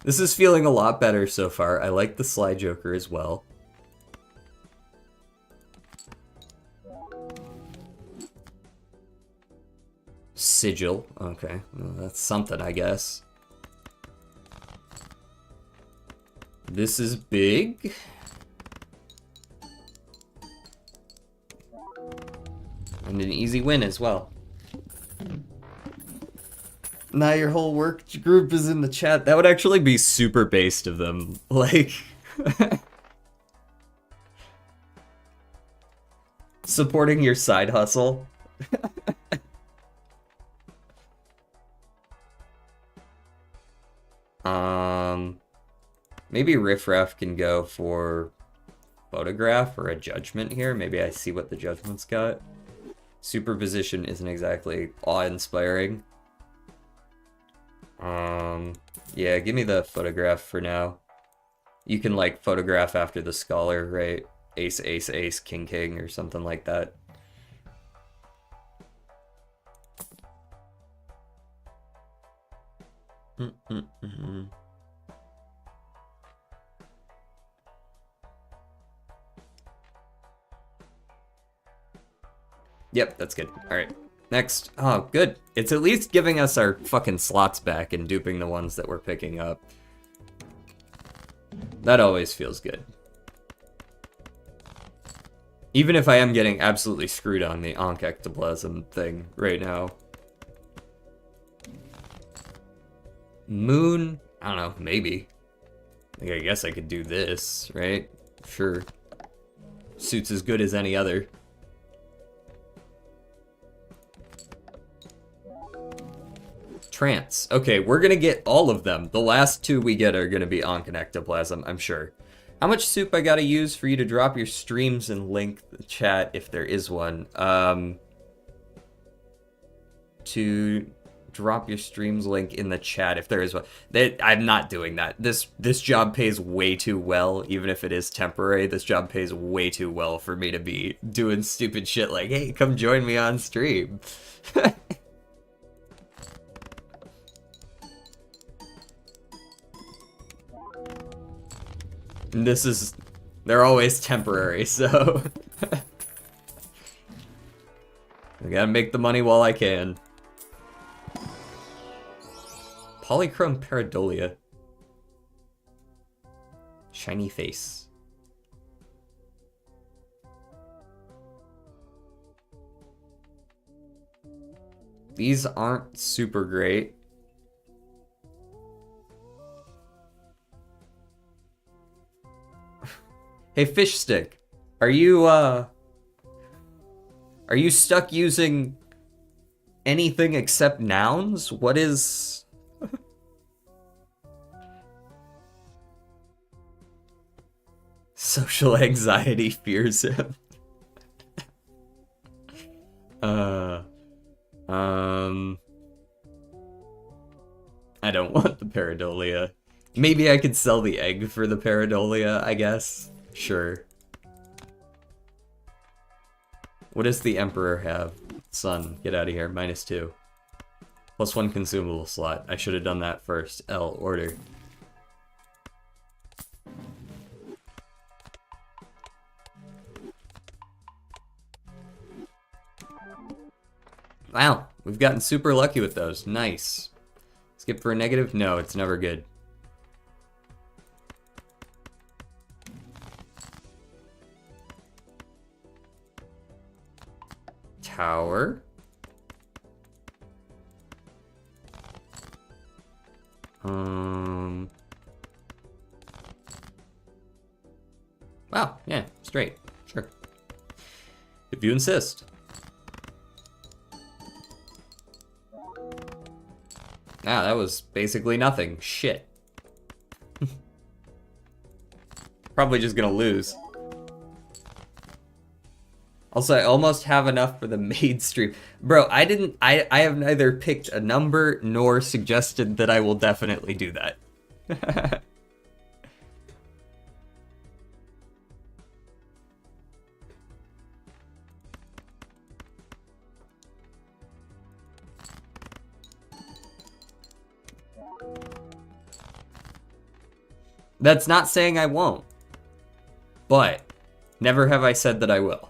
This is feeling a lot better so far. I like the Sly Joker as well. Sigil. Okay, well, that's something, I guess. This is big. And an easy win as well. Now your whole work group is in the chat. That would actually be super based of them. Like... supporting your side hustle. Maybe Riff Raff can go for photograph or a judgment here. Maybe I see what the judgment's got. Superposition isn't exactly awe-inspiring. Yeah, give me the photograph for now. You can, like, photograph after the scholar, right? Ace, ace, ace, king, king, or something like that. Yep, that's good. Alright. Next. Oh, good. It's at least giving us our fucking slots back and duping the ones that we're picking up. That always feels good. Even if I am getting absolutely screwed on the Ankh Ectoplasm thing right now. Moon? I don't know, maybe. Like, I guess I could do this, right? Sure. Suit's as good as any other. Trance. Okay, we're gonna get all of them. The last two we get are gonna be Ankh and Ectoplasm, I'm sure. How much soup I gotta use for you to drop your streams and link the chat if there is one? To drop your streams link in the chat if there is one. I'm not doing that. This job pays way too well, even if it is temporary. This job pays way too well for me to be doing stupid shit like, hey, come join me on stream. They're always temporary, so. I gotta make the money while I can. Polychrome Pareidolia. Shiny face. These aren't super great. Hey, Fish Stick, are you stuck using anything except nouns? What is... Social anxiety fears him. I don't want the Pareidolia. Maybe I could sell the egg for the Pareidolia, I guess. Sure. What does the Emperor have? Sun, get out of here. -2. +1 consumable slot. I should have done that first. L, order. Wow, we've gotten super lucky with those. Nice. Skip for a negative? No, it's never good. Tower. Wow, yeah, straight. Sure. If you insist. Ah, that was basically nothing. Shit. Probably just gonna lose. Also, I almost have enough for the maid stream. Bro, I have neither picked a number nor suggested that I will definitely do that. That's not saying I won't. But never have I said that I will.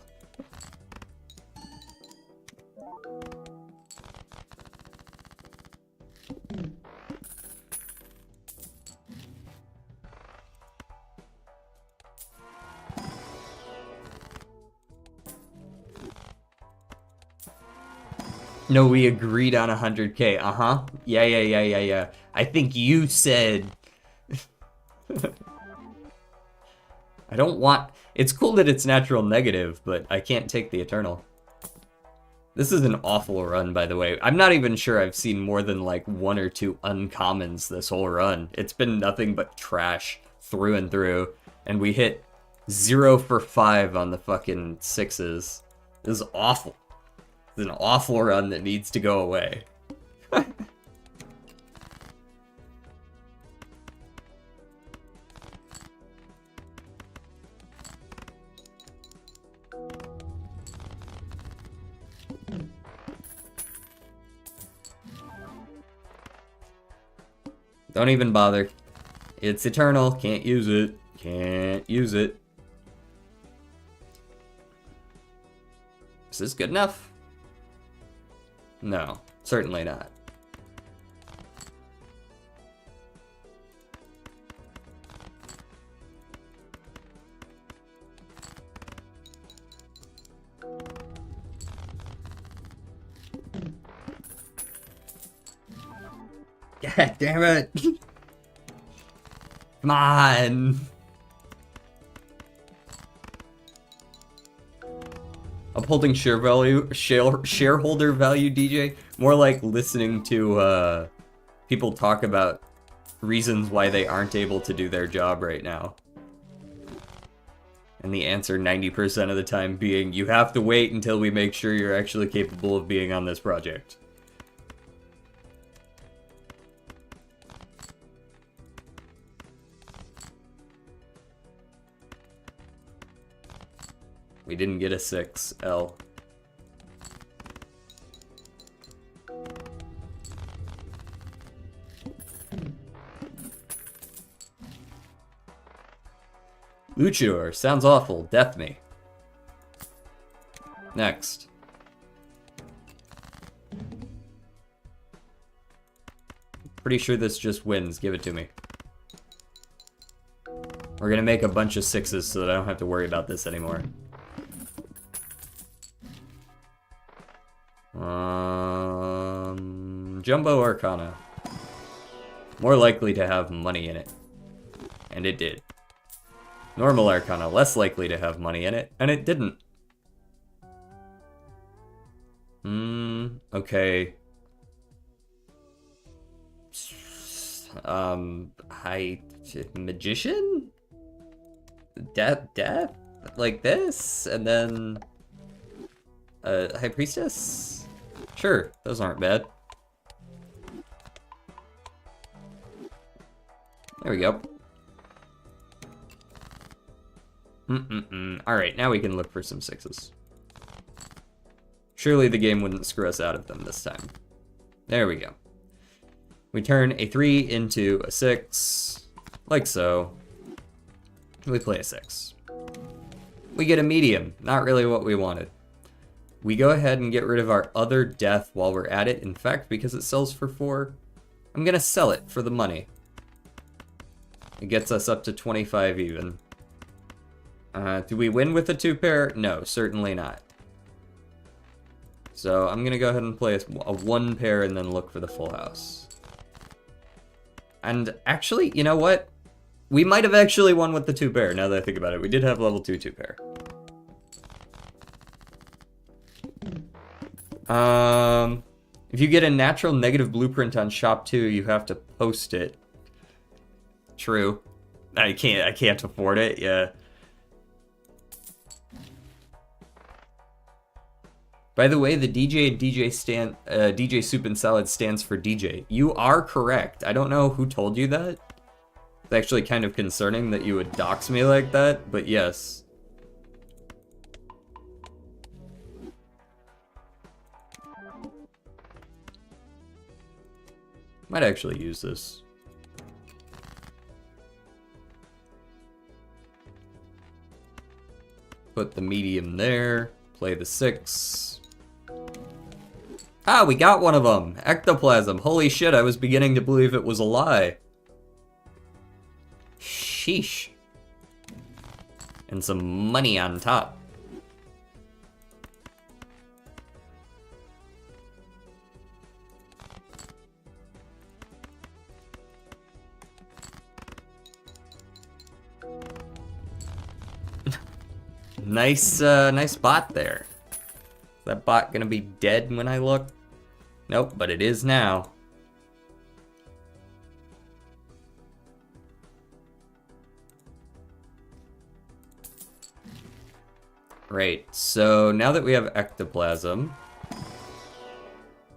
No, we agreed on 100K. Uh-huh. Yeah. I think you said... I don't want... It's cool that it's natural negative, but I can't take the Eternal. This is an awful run, by the way. I'm not even sure I've seen more than, like, 1 or 2 uncommons this whole run. It's been nothing but trash through and through. And we hit 0 for 5 on the fucking 6s. This is awful. It's an awful run that needs to go away. Don't even bother. It's eternal. Can't use it. Can't use it. Is this good enough? No, certainly not. God damn it! Come on! Upholding shareholder value, DJ? More like listening to people talk about reasons why they aren't able to do their job right now. And the answer 90% of the time being, you have to wait until we make sure you're actually capable of being on this project. We didn't get a 6, L. Luchador, sounds awful, death me. Next. Pretty sure this just wins, give it to me. We're gonna make a bunch of 6s so that I don't have to worry about this anymore. Jumbo Arcana. More likely to have money in it. And it did. Normal Arcana, less likely to have money in it, and it didn't. Okay. High Magician? Death? Like this? And then... High Priestess? Sure, those aren't bad. There we go. Alright, now we can look for some 6s. Surely the game wouldn't screw us out of them this time. There we go. We turn a 3 into a 6, like so. We play a 6. We get a medium, not really what we wanted. We go ahead and get rid of our other death while we're at it. In fact, because it sells for 4, I'm gonna sell it for the money. It gets us up to 25 even. Do we win with a 2-pair? No, certainly not. So I'm gonna go ahead and play a 1-pair and then look for the full house. And actually, you know what? We might have actually won with the 2-pair, now that I think about it. We did have level 2 2-pair. If you get a natural negative blueprint on shop 2, you have to post it. True. I can't afford it, yeah. By the way, the DJ Soup and Salad stands for DJ. You are correct. I don't know who told you that. It's actually kind of concerning that you would dox me like that, but yes. Might actually use this. Put the medium there. Play the 6. Ah, we got one of them! Ectoplasm. Holy shit, I was beginning to believe it was a lie. Sheesh. And some money on top. Nice bot there. Is that bot gonna be dead when I look? Nope, but it is now. Right, so now that we have ectoplasm...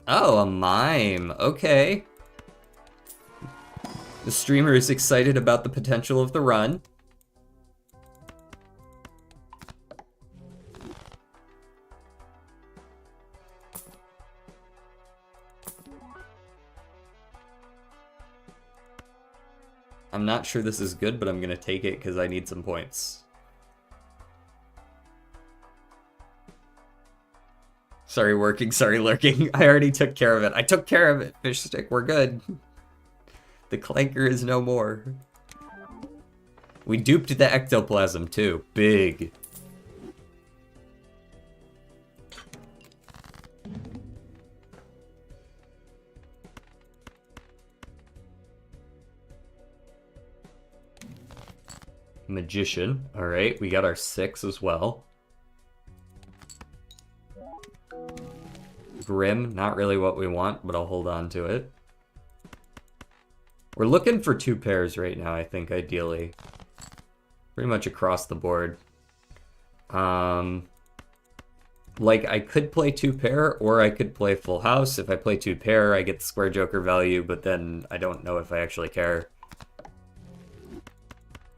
Oh, a mime, okay. The streamer is excited about the potential of the run. I'm not sure this is good, but I'm gonna take it because I need some points. Sorry working, sorry lurking. I already took care of it. I took care of it, fish stick, we're good. The clanker is no more. We duped the ectoplasm too. Big. Magician. Alright, we got our 6 as well. Grim, not really what we want, but I'll hold on to it. We're looking for 2 pairs right now, I think, ideally. Pretty much across the board. Like, I could play 2 pair, or I could play full house. If I play 2 pair, I get the square joker value, but then I don't know if I actually care.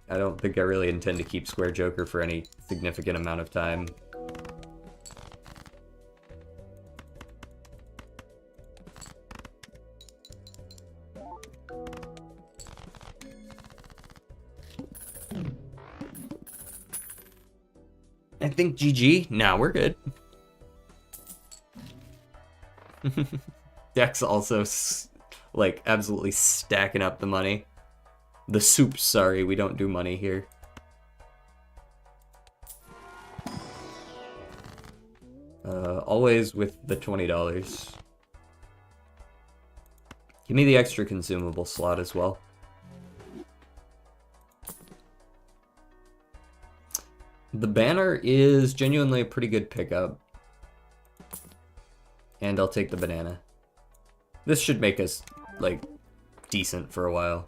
I don't think I really intend to keep square joker for any significant amount of time. I think GG. Nah, we're good. Dex also, like, absolutely stacking up the money. The soup, sorry, we don't do money here. Always with the $20. Give me the extra consumable slot as well. The banner is genuinely a pretty good pickup. And I'll take the banana. This should make us, like, decent for a while.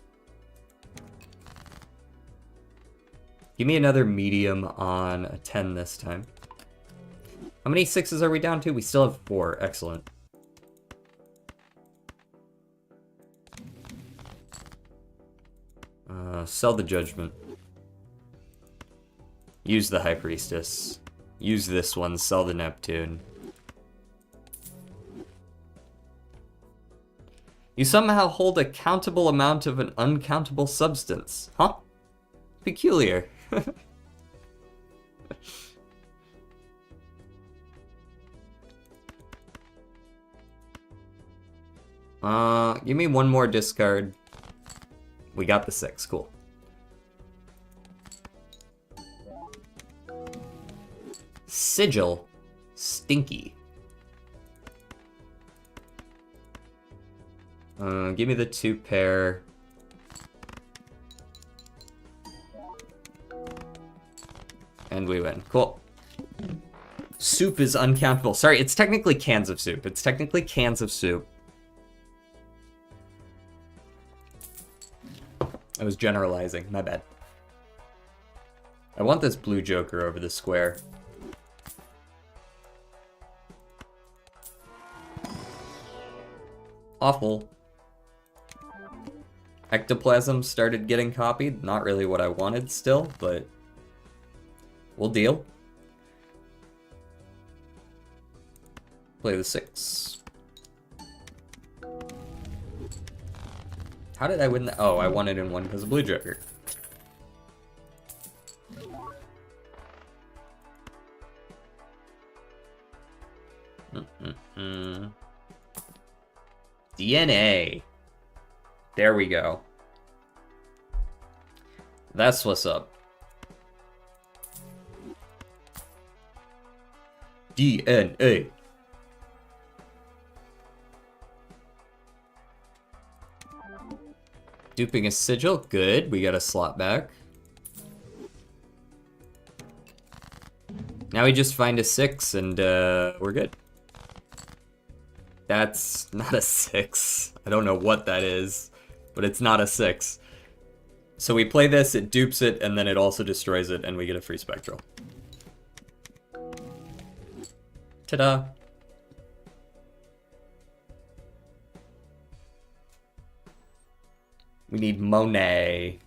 Give me another medium on a 10 this time. How many 6s are we down to? We still have 4. Excellent. Sell the judgment. Use the High Priestess. Use this one, sell the Neptune. You somehow hold a countable amount of an uncountable substance. Huh? Peculiar. Give me one more discard. We got the 6, cool. Sigil. Stinky. Give me the 2 pair. And we win. Cool. Soup is uncountable. Sorry, it's technically cans of soup. It's technically cans of soup. I was generalizing. My bad. I want this blue joker over the square. Awful. Ectoplasm started getting copied. Not really what I wanted still, but we'll deal. Play the 6. How did I win that? Oh, I won it in one because of Blue Joker. DNA. There we go. That's what's up. DNA. Duping a sigil. Good. We got a slot back. Now we just find a 6 and we're good. That's not a 6. I don't know what that is, but it's not a 6. So we play this, it dupes it, and then it also destroys it, and we get a free spectral. Ta-da! We need Monet.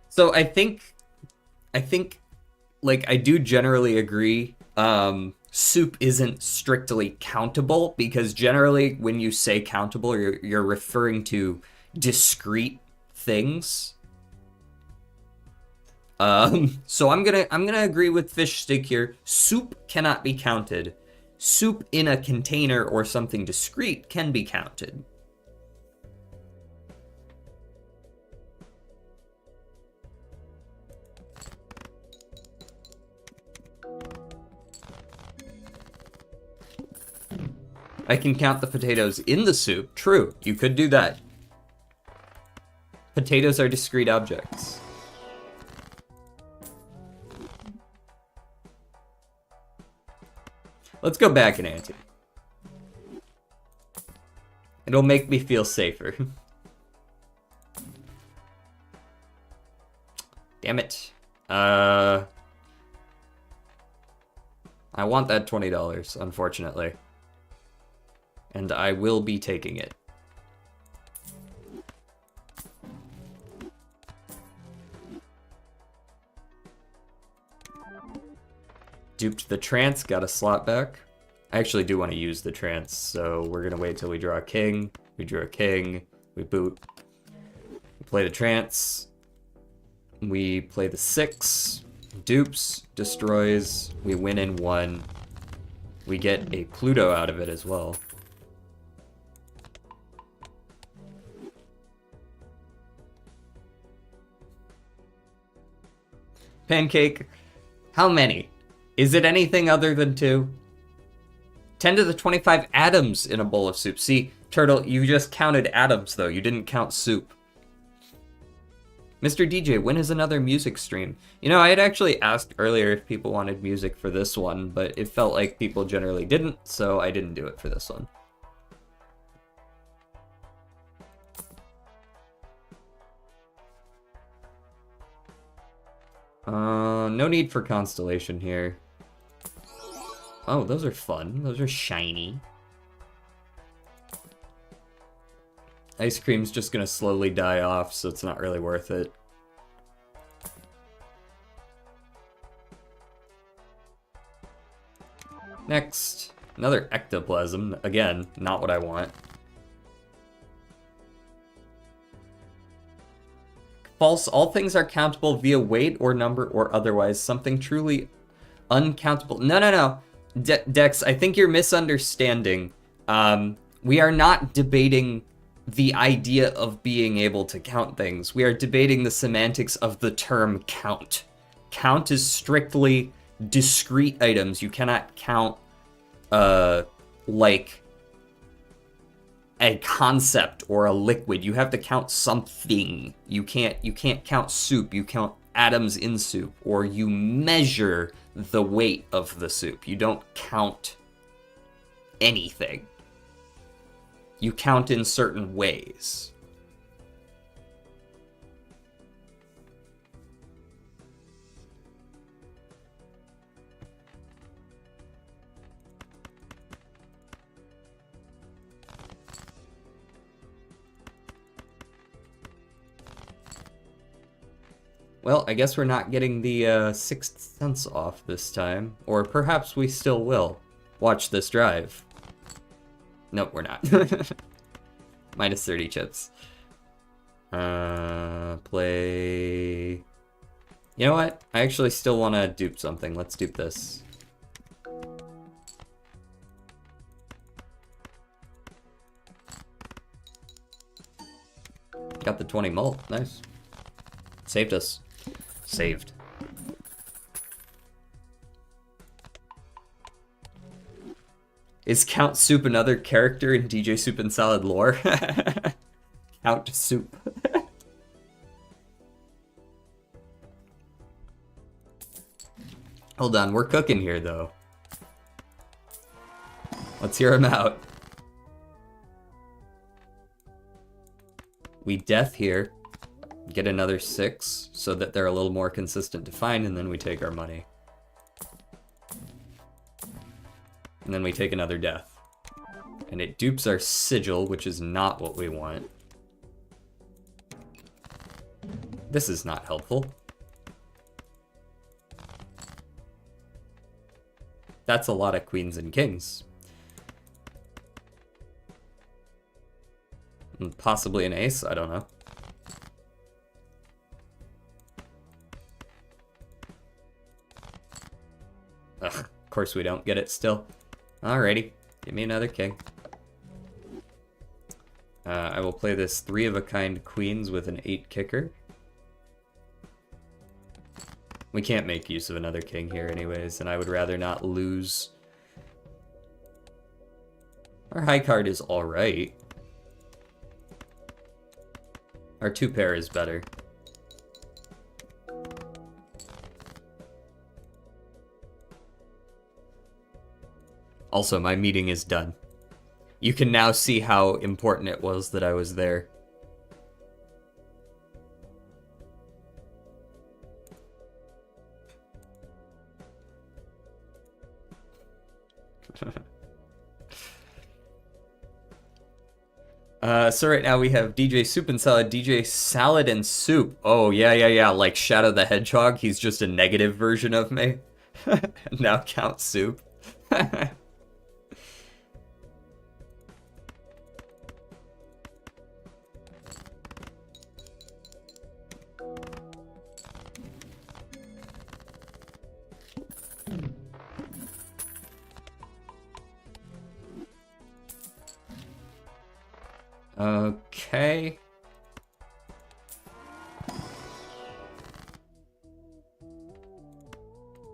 So I think, like, I do generally agree, soup isn't strictly countable, because generally when you say countable, you're referring to discrete things. So I'm gonna agree with Fish Stick here. Soup cannot be counted. Soup in a container or something discrete can be counted. I can count the potatoes in the soup. True, you could do that. Potatoes are discrete objects. Let's go back an ante. It'll make me feel safer. Damn it. I want that $20, unfortunately. And I will be taking it. Duped the trance, got a slot back. I actually do want to use the trance, so we're gonna wait till we draw a king. We drew a king, we boot. We play the trance. We play the 6. Dupes, destroys, we win in 1. We get a Pluto out of it as well. Pancake, how many? Is it anything other than 2? 10 to the 25 atoms in a bowl of soup. See, Turtle, you just counted atoms, though. You didn't count soup. Mr. DJ, when is another music stream? You know, I had actually asked earlier if people wanted music for this one, but it felt like people generally didn't, so I didn't do it for this one. No need for Constellation here. Oh, those are fun. Those are shiny. Ice Cream's just gonna slowly die off, so it's not really worth it. Next, another Ectoplasm. Again, not what I want. False, all things are countable via weight or number or otherwise. Something truly uncountable. No. Dex, I think you're misunderstanding. We are not debating the idea of being able to count things. We are debating the semantics of the term count. Count is strictly discrete items. You cannot count, like a concept or a liquid. You have to count something. You can't count soup. You count atoms in soup, or you measure the weight of the soup. You don't count anything. You count in certain ways. Well, I guess we're not getting the sixth sense off this time. Or perhaps we still will. Watch this drive. Nope, we're not. Minus 30 chips. Play... You know what? I actually still want to dupe something. Let's dupe this. Got the 20 mult. Nice. Saved us. Saved. Is Count Soup another character in DJ Soup and Salad lore? Count Soup. Hold on, we're cooking here though. Let's hear him out. We death here, get another 6 so that they're a little more consistent to find, and then we take our money. And then we take another death. And it dupes our sigil, which is not what we want. This is not helpful. That's a lot of queens and kings. And possibly an ace, I don't know. Ugh, of course we don't get it still. Alrighty, give me another king. I will play this 3 of a kind queens with an 8 kicker. We can't make use of another king here anyways, and I would rather not lose. Our high card is alright. Our 2 pair is better. Also, my meeting is done. You can now see how important it was that I was there. So right now we have DJ Soup and Salad, DJ Salad and Soup. Oh, yeah, like Shadow the Hedgehog, he's just a negative version of me. Now Count Soup. Okay.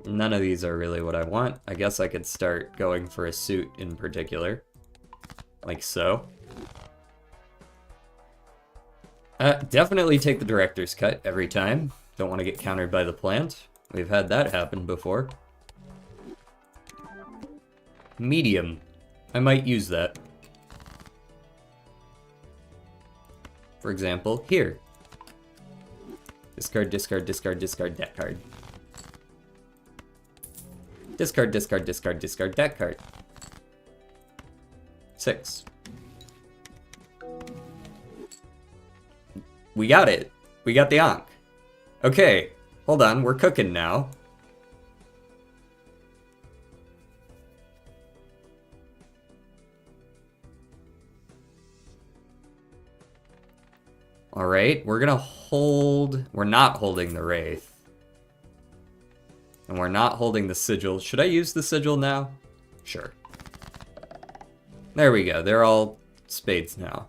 None of these are really what I want. I guess I could start going for a suit in particular. Like so. Definitely take the director's cut every time. Don't want to get countered by the plant. We've had that happen before. Medium. I might use that. For example, here. Discard, discard, discard, discard that card. Discard, discard, discard, discard that card. 6. We got it. We got the Ankh. Okay, hold on, we're cooking now. Alright, we're gonna hold... We're not holding the Wraith. And we're not holding the Sigil. Should I use the Sigil now? Sure. There we go, they're all spades now.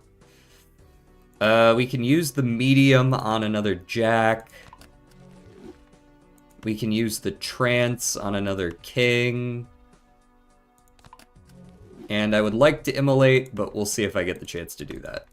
We can use the medium on another jack. We can use the trance on another king. And I would like to immolate, but we'll see if I get the chance to do that.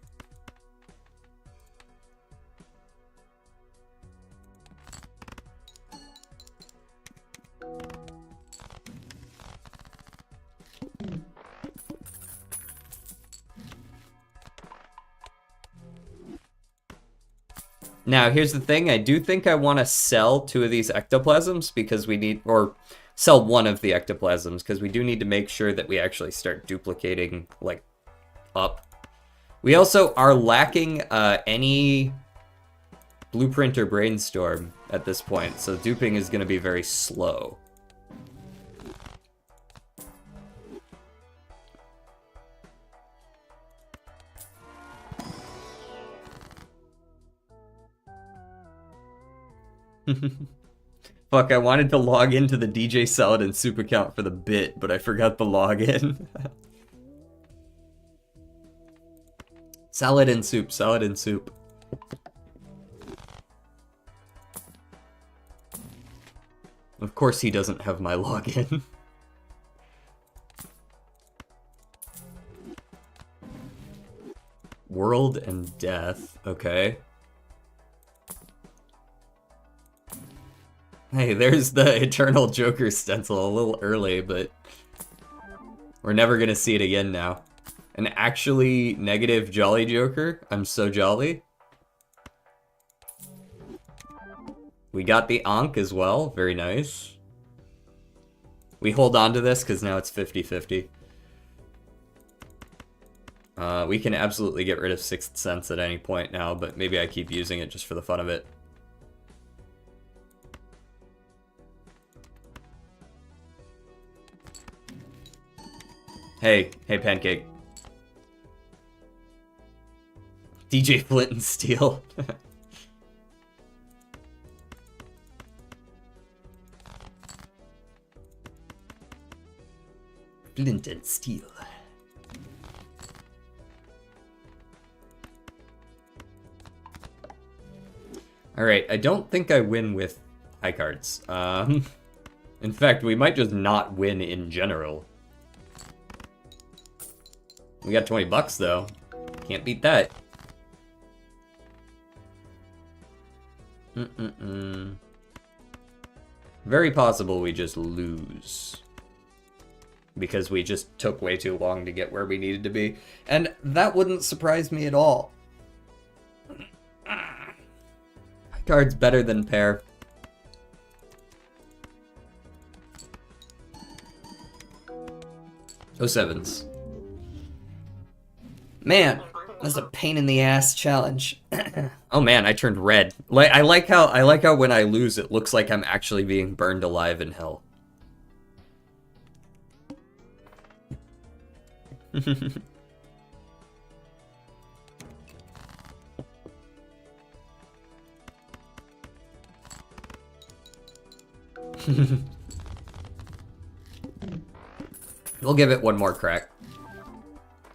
Now, here's the thing. I do think I want to sell 2 of these ectoplasms because we need, or sell 1 of the ectoplasms because we do need to make sure that we actually start duplicating, like, up. We also are lacking any blueprint or brainstorm at this point, so duping is going to be very slow. Fuck, I wanted to log into the DJ Salad and Soup account for the bit, but I forgot the login. Salad and Soup, Salad and Soup. Of course he doesn't have my login. World and Death, okay. Hey, there's the Eternal Joker stencil, a little early, but we're never gonna see it again now. An actually negative Jolly Joker? I'm so jolly. We got the Ankh as well, very nice. We hold on to this because now it's 50-50. We can absolutely get rid of Sixth Sense at any point now, but maybe I keep using it just for the fun of it. Hey, Pancake. DJ Flint and Steel. Flint and Steel. Alright, I don't think I win with high cards. In fact, we might just not win in general. We got 20 bucks though. Can't beat that. Very possible we just lose. Because we just took way too long to get where we needed to be. And that wouldn't surprise me at all. Card's better than pair. Oh, sevens. Man, that's a pain in the ass challenge. Oh man, I turned red. I like how when I lose it looks like I'm actually being burned alive in hell. We'll give it one more crack.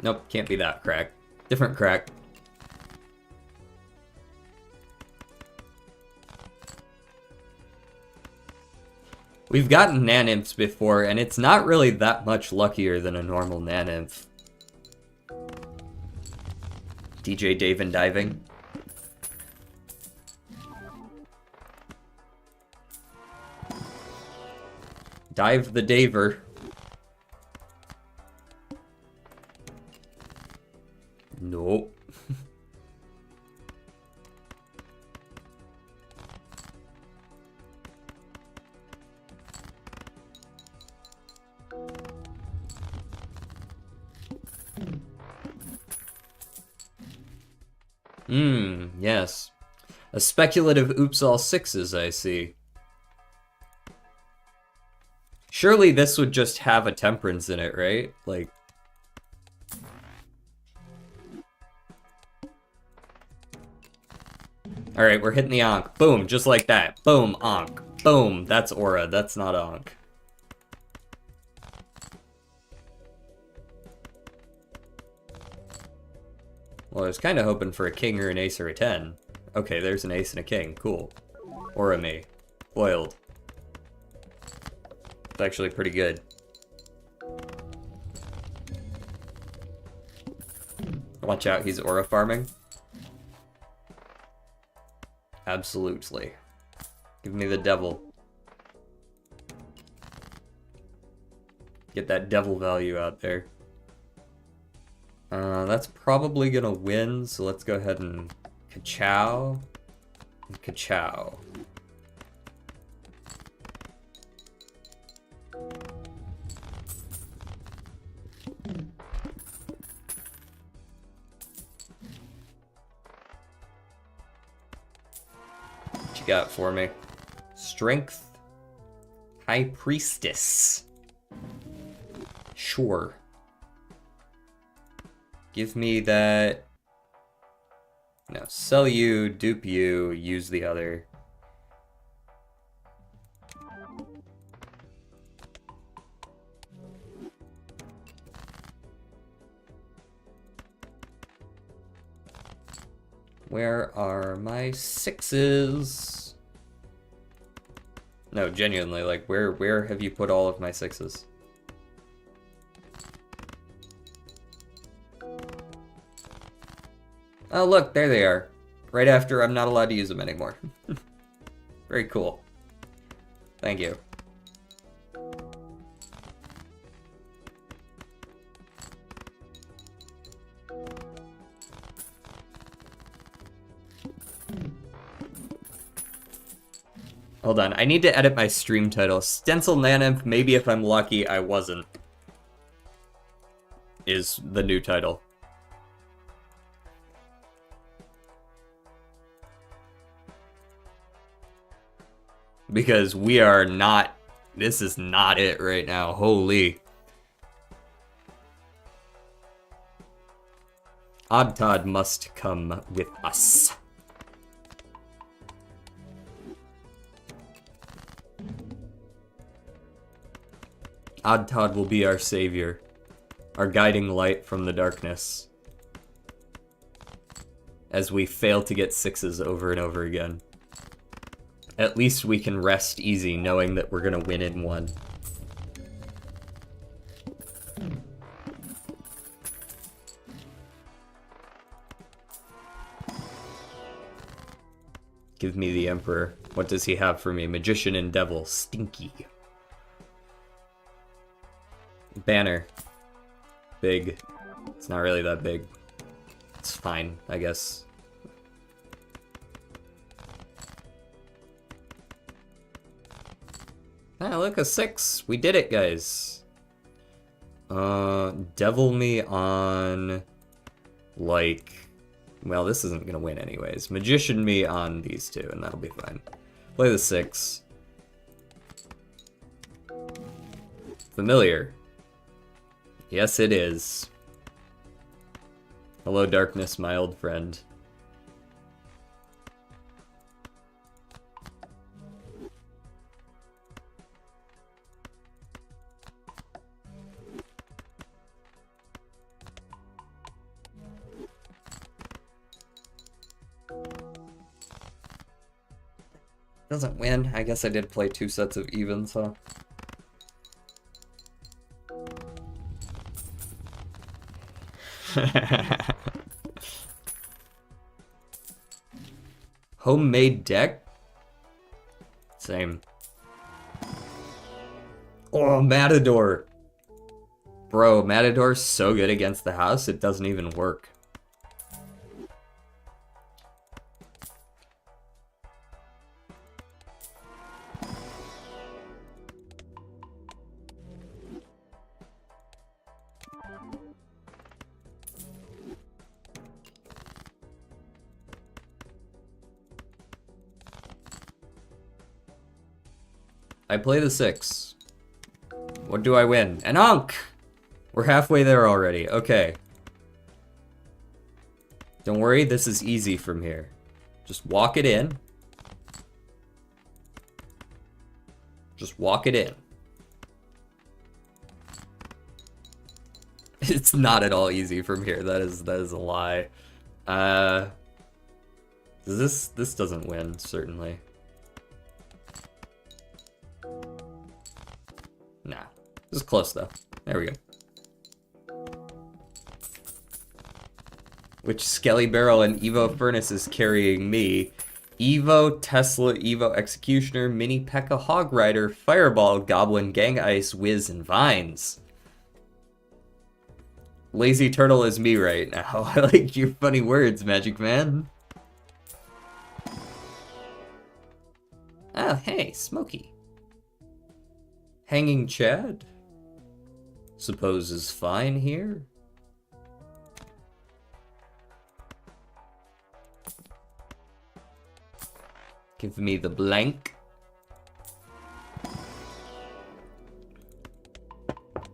Nope, can't be that crack. Different crack. We've gotten Naneinfs before, and it's not really that much luckier than a normal Naneinf. DJ Dave and Diving. Dive the Daver. Nope. Yes. A speculative oops all sixes, I see. Surely this would just have a temperance in it, right? Like... Alright, we're hitting the Ankh. Boom, just like that. Boom, Ankh. Boom, that's Aura, that's not Ankh. Well, I was kind of hoping for a king or an ace or a 10. Okay, there's an ace and a king, cool. Aura me. Foiled. It's actually pretty good. Watch out, he's aura farming. Absolutely. Give me the devil. Get that devil value out there. That's probably gonna win, so let's go ahead and ka-chow. And ka-chow. you got for me? Strength. High Priestess. Sure. Give me that. No, sell you, dupe you, use the other. Where are my 6s? No, genuinely, like, where have you put all of my 6s? Oh, look, there they are. Right after I'm not allowed to use them anymore. Very cool. Thank you. Hold on, I need to edit my stream title. Stencil Naneinf, maybe if I'm lucky, I wasn't. Is the new title. Because we are not... This is not it right now. Holy. Odd Todd must come with us. Odd Todd will be our savior. Our guiding light from the darkness. As we fail to get 6s over and over again. At least we can rest easy knowing that we're gonna win in one. Give me the Emperor. What does he have for me? Magician and Devil. Stinky. Banner. Big. It's not really that big. It's fine, I guess. Ah, look, a 6. We did it, guys. Devil me on... Like... Well, this isn't gonna win anyways. Magician me on these two, and that'll be fine. Play the 6. Familiar. Yes, it is. Hello, darkness, my old friend. Doesn't win. I guess I did play 2 sets of evens, huh? Homemade deck? Same. Oh, Matador! Bro, Matador's so good against the house, it doesn't even work. I play the 6. What do I win? An Ankh! We're halfway there already. Okay. Don't worry, this is easy from here. Just walk it in. Just walk it in. It's not at all easy from here. That is a lie. This doesn't win, certainly. Nah. This is close, though. There we go. Which Skelly Barrel and Evo Furnace is carrying me? Evo, Tesla, Evo Executioner, Mini P.E.K.K.A. Hog Rider, Fireball, Goblin, Gang Ice, Wiz, and Vines. Lazy Turtle is me right now. I like your funny words, Magic Man. Oh, hey, Smokey. Hanging Chad? Suppose is fine here? Give me the blank.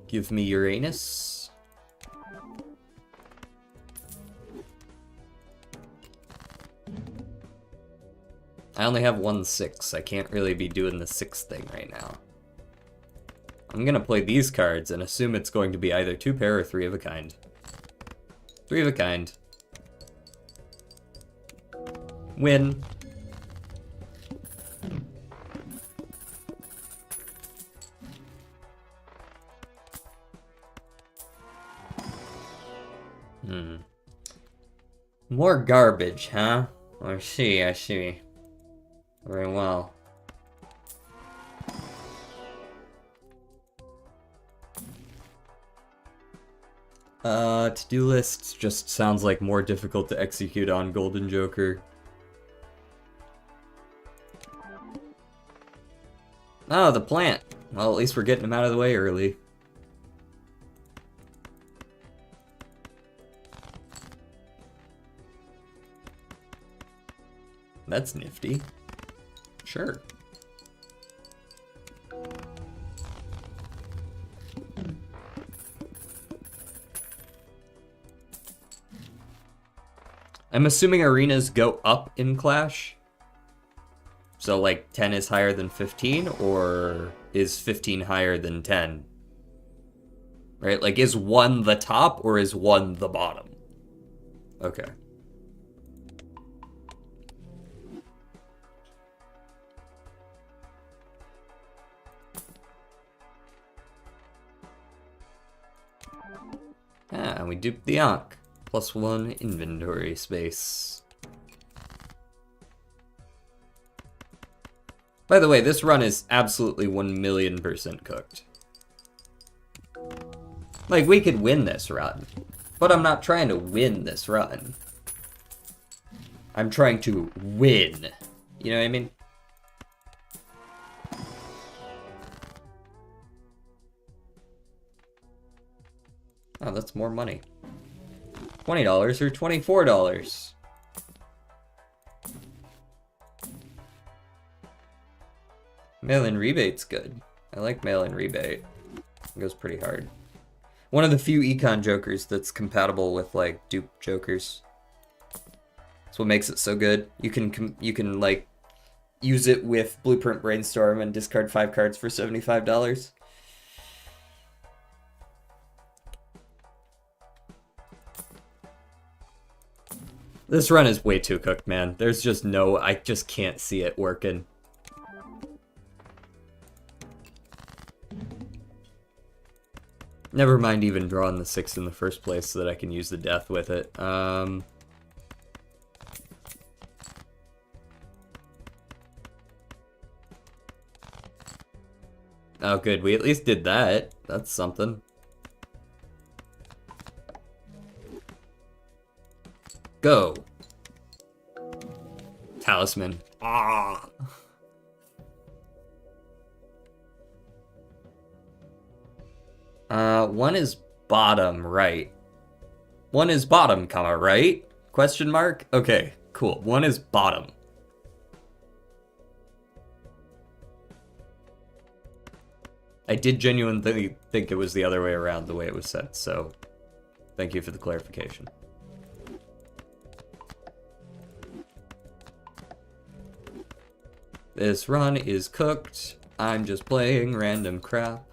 Give me Uranus. I only have 1 6. I can't really be doing the 6 thing right now. I'm gonna play these cards and assume it's going to be either 2 pair or 3 of a kind. 3 of a kind. Win. More garbage, huh? I see, I see. Very well. To-do list just sounds like more difficult to execute on Golden Joker. Oh, the plant. Well, at least we're getting him out of the way early. That's nifty. Sure. I'm assuming arenas go up in Clash. So, like, 10 is higher than 15, or is 15 higher than 10? Right? Like, is 1 the top, or is 1 the bottom? Okay. Ah, we duped the Ankh. +1 inventory space. By the way, this run is absolutely 1,000,000% cooked. Like, we could win this run, but I'm not trying to win this run. I'm trying to win. You know what I mean? Oh, that's more money. $20 or $24. Mail-in rebate's good. I like mail-in rebate. It goes pretty hard. One of the few econ jokers that's compatible with, like, dupe jokers. That's what makes it so good. You can like use it with Blueprint Brainstorm and discard 5 cards for $75. This run is way too cooked, man. There's just no, I just can't see it working. Never mind even drawing the 6 in the first place so that I can use the death with it. Oh, good. We at least did that. That's something. Go. Talisman. Ah. One is bottom right. One is bottom, comma, right? Question mark? Okay, cool. One is bottom. I did genuinely think it was the other way around the way it was said, so thank you for the clarification. This run is cooked. I'm just playing random crap.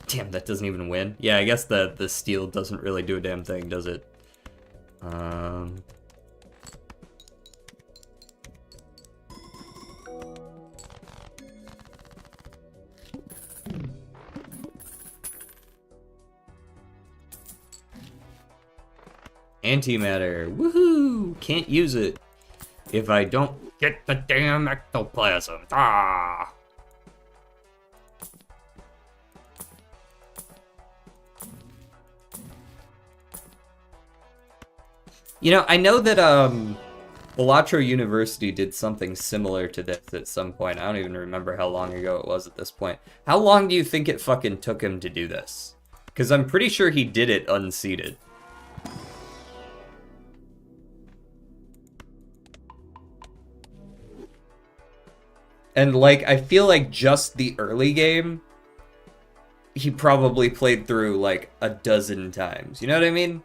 Damn, that doesn't even win. Yeah, I guess the steal doesn't really do a damn thing, does it? Antimatter. Woohoo! Can't use it if I don't get the damn ectoplasm. Ah! You know, I know that Balatro University did something similar to this at some point. I don't even remember how long ago it was at this point. How long do you think it fucking took him to do this? Because I'm pretty sure he did it unseated. And, like, I feel like just the early game, he probably played through, like, a dozen times. You know what I mean?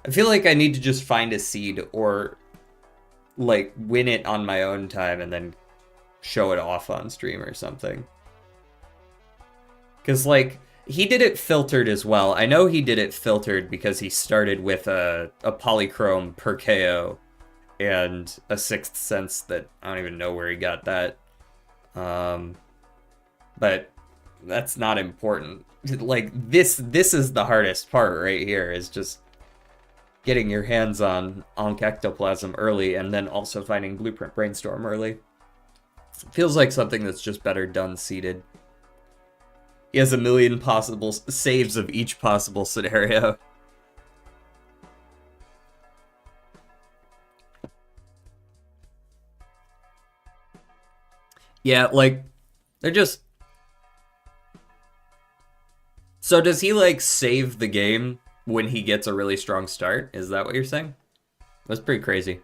I feel like I need to just find a seed or, like, win it on my own time and then show it off on stream or something. Because, like, he did it filtered as well. I know he did it filtered because he started with a polychrome per KO and a Sixth Sense that I don't even know where he got that. But that's not important. Like, this is the hardest part right here, is just getting your hands on Ankh Ectoplasm early and then also finding Blueprint Brainstorm early. It feels like something that's just better done seated. He has a million possible saves of each possible scenario. Yeah, like, they're just... So does he, like, save the game when he gets a really strong start? Is that what you're saying? That's pretty crazy.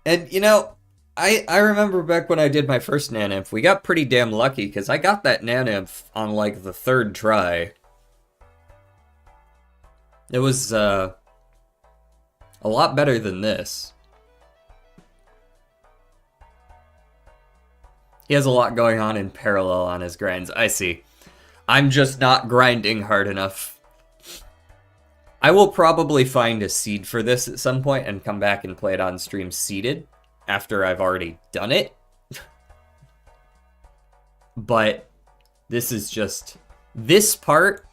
And, you know, I remember back when I did my first Naneinf, we got pretty damn lucky, because I got that Naneinf on, like, the third try. It was, a lot better than this. He has a lot going on in parallel on his grinds. I see. I'm just not grinding hard enough. I will probably find a seed for this at some point and come back and play it on stream seeded after I've already done it. But this is just... This part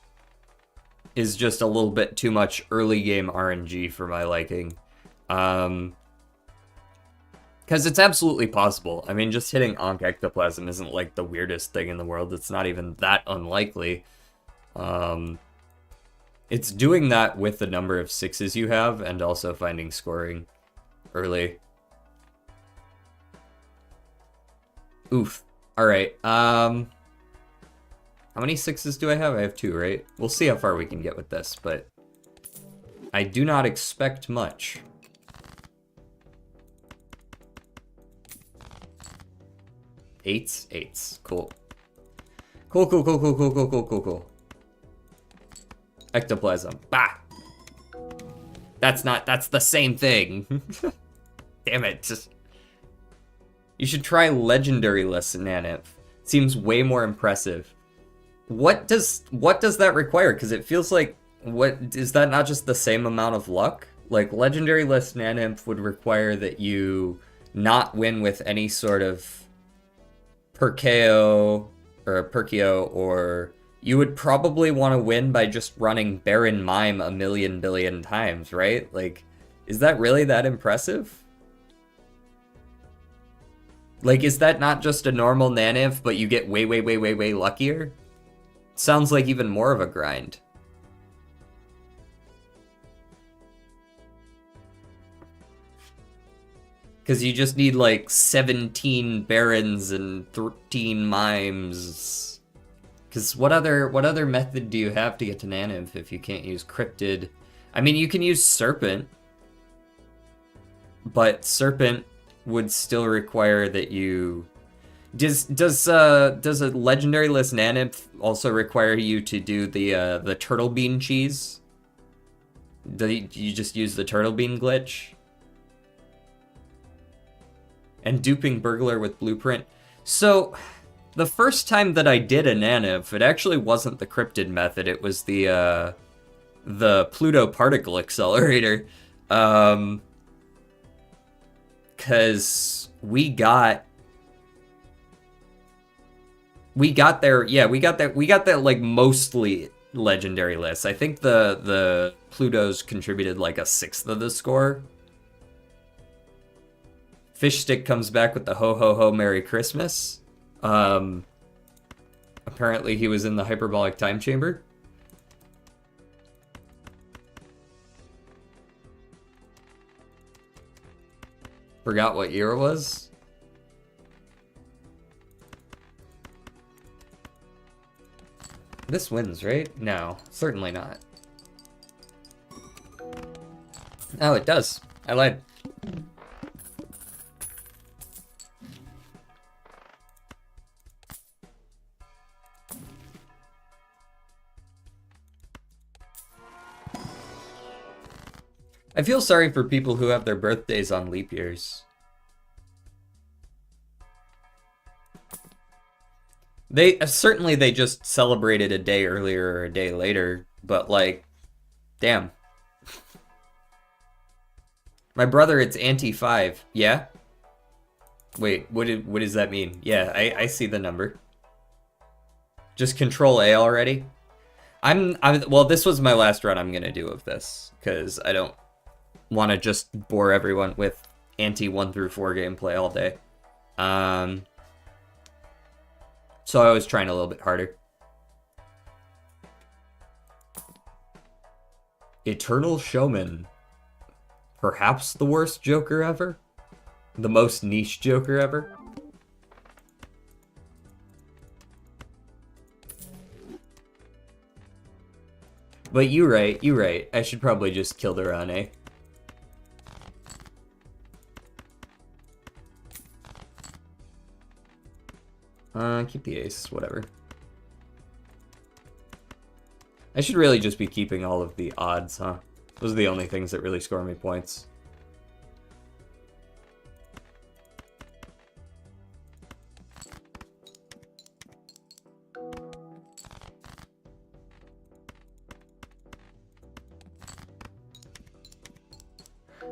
is just a little bit too much early game RNG for my liking. Because it's absolutely possible. I mean, just hitting Ankh Ectoplasm isn't like the weirdest thing in the world. It's not even that unlikely. It's doing that with the number of sixes you have and also finding scoring early. Oof. Alright, how many sixes do I have? I have 2, right? We'll see how far we can get with this, but I do not expect much. Eights. Cool. Cool. Ectoplasm. Bah! That's the same thing. Damn it. You should try Legendary-less Naneinf. Seems way more impressive. What does that require? Because it feels like, is that not just the same amount of luck? Like, Legendary-less Naneinf would require that you not win with any sort of Perkeo or Perkeo, or you would probably want to win by just running Baron Mime a million billion times, right? Like, is that really that impressive? Like, is that not just a normal Naneinf, but you get way luckier? Sounds like even more of a grind. Because you just need, like, 17 Barons and 13 Mimes. Because what other method do you have to get to Naneinf if you can't use Cryptid? I mean, you can use Serpent. But Serpent would still require that you... Does a legendary-less Naneinf also require you to do the turtle bean cheese? Do you just use the turtle bean glitch? And duping Burglar with Blueprint. So, the first time that I did a Naneinf, it actually wasn't the Cryptid method, it was the Pluto Particle Accelerator. Because we got there, yeah, we got that like mostly legendary list. I think the Plutos contributed like a sixth of the score. Fishstick comes back with the ho ho ho Merry Christmas. Apparently he was in the hyperbolic time chamber. Forgot what year it was. This wins, right? No, certainly not. Oh, it does. I lied. I feel sorry for people who have their birthdays on leap years. They certainly they just celebrated a day earlier or a day later, but like, damn. My brother, it's anti-5. Yeah? Wait, what does that mean? Yeah, I see the number. Just control A already? Well, this was my last run I'm gonna do of this, because I don't want to just bore everyone with anti 1 through 4 gameplay all day. So I was trying a little bit harder. Eternal Showman. Perhaps the worst Joker ever? The most niche Joker ever? But you're right. I should probably just kill the Rane. Keep the ace, whatever. I should really just be keeping all of the odds, huh? Those are the only things that really score me points.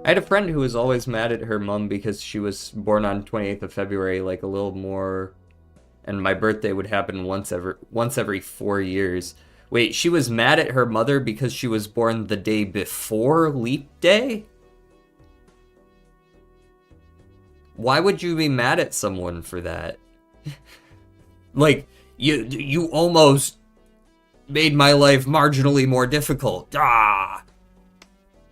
I had a friend who was always mad at her mom because she was born on 28th of February, like a little more, and my birthday would happen once every 4 years. Wait, she was mad at her mother because she was born the day before Leap Day? Why would you be mad at someone for that? Like, you almost made my life marginally more difficult. Ah!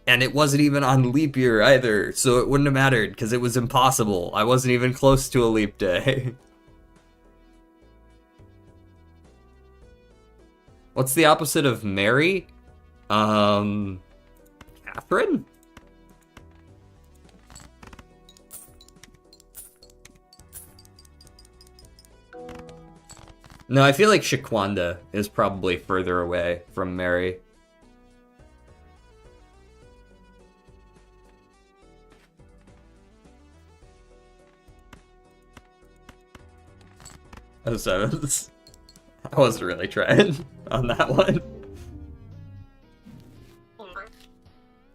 And it wasn't even on leap year either, so it wouldn't have mattered, because it was impossible. I wasn't even close to a leap day. What's the opposite of Mary? Catherine? No, I feel like Shaquanda is probably further away from Mary. Oh, so I wasn't really trying on that one.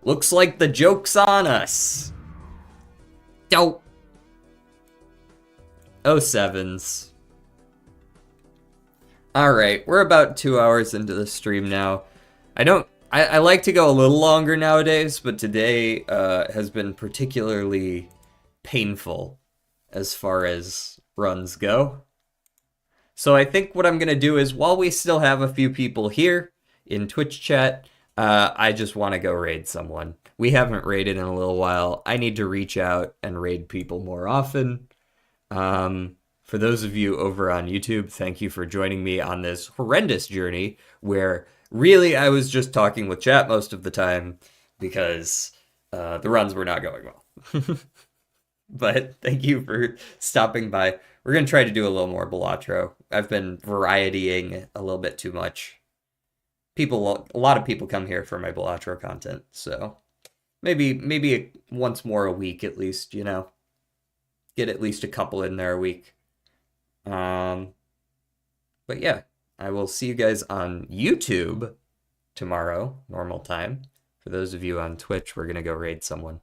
Looks like the joke's on us. Dope. Oh, sevens. Alright, we're about 2 hours into the stream now. I like to go a little longer nowadays, but today has been particularly painful as far as runs go. So I think what I'm going to do is, while we still have a few people here in Twitch chat, I just want to go raid someone. We haven't raided in a little while. I need to reach out and raid people more often. For those of you over on YouTube, thank you for joining me on this horrendous journey where really I was just talking with chat most of the time because the runs were not going well. But thank you for stopping by. We're going to try to do a little more Balatro. I've been varietying a little bit too much. A lot of people come here for my Balatro content, so maybe once more a week at least, you know. Get at least a couple in there a week. But yeah, I will see you guys on YouTube tomorrow, normal time. For those of you on Twitch, we're going to go raid someone.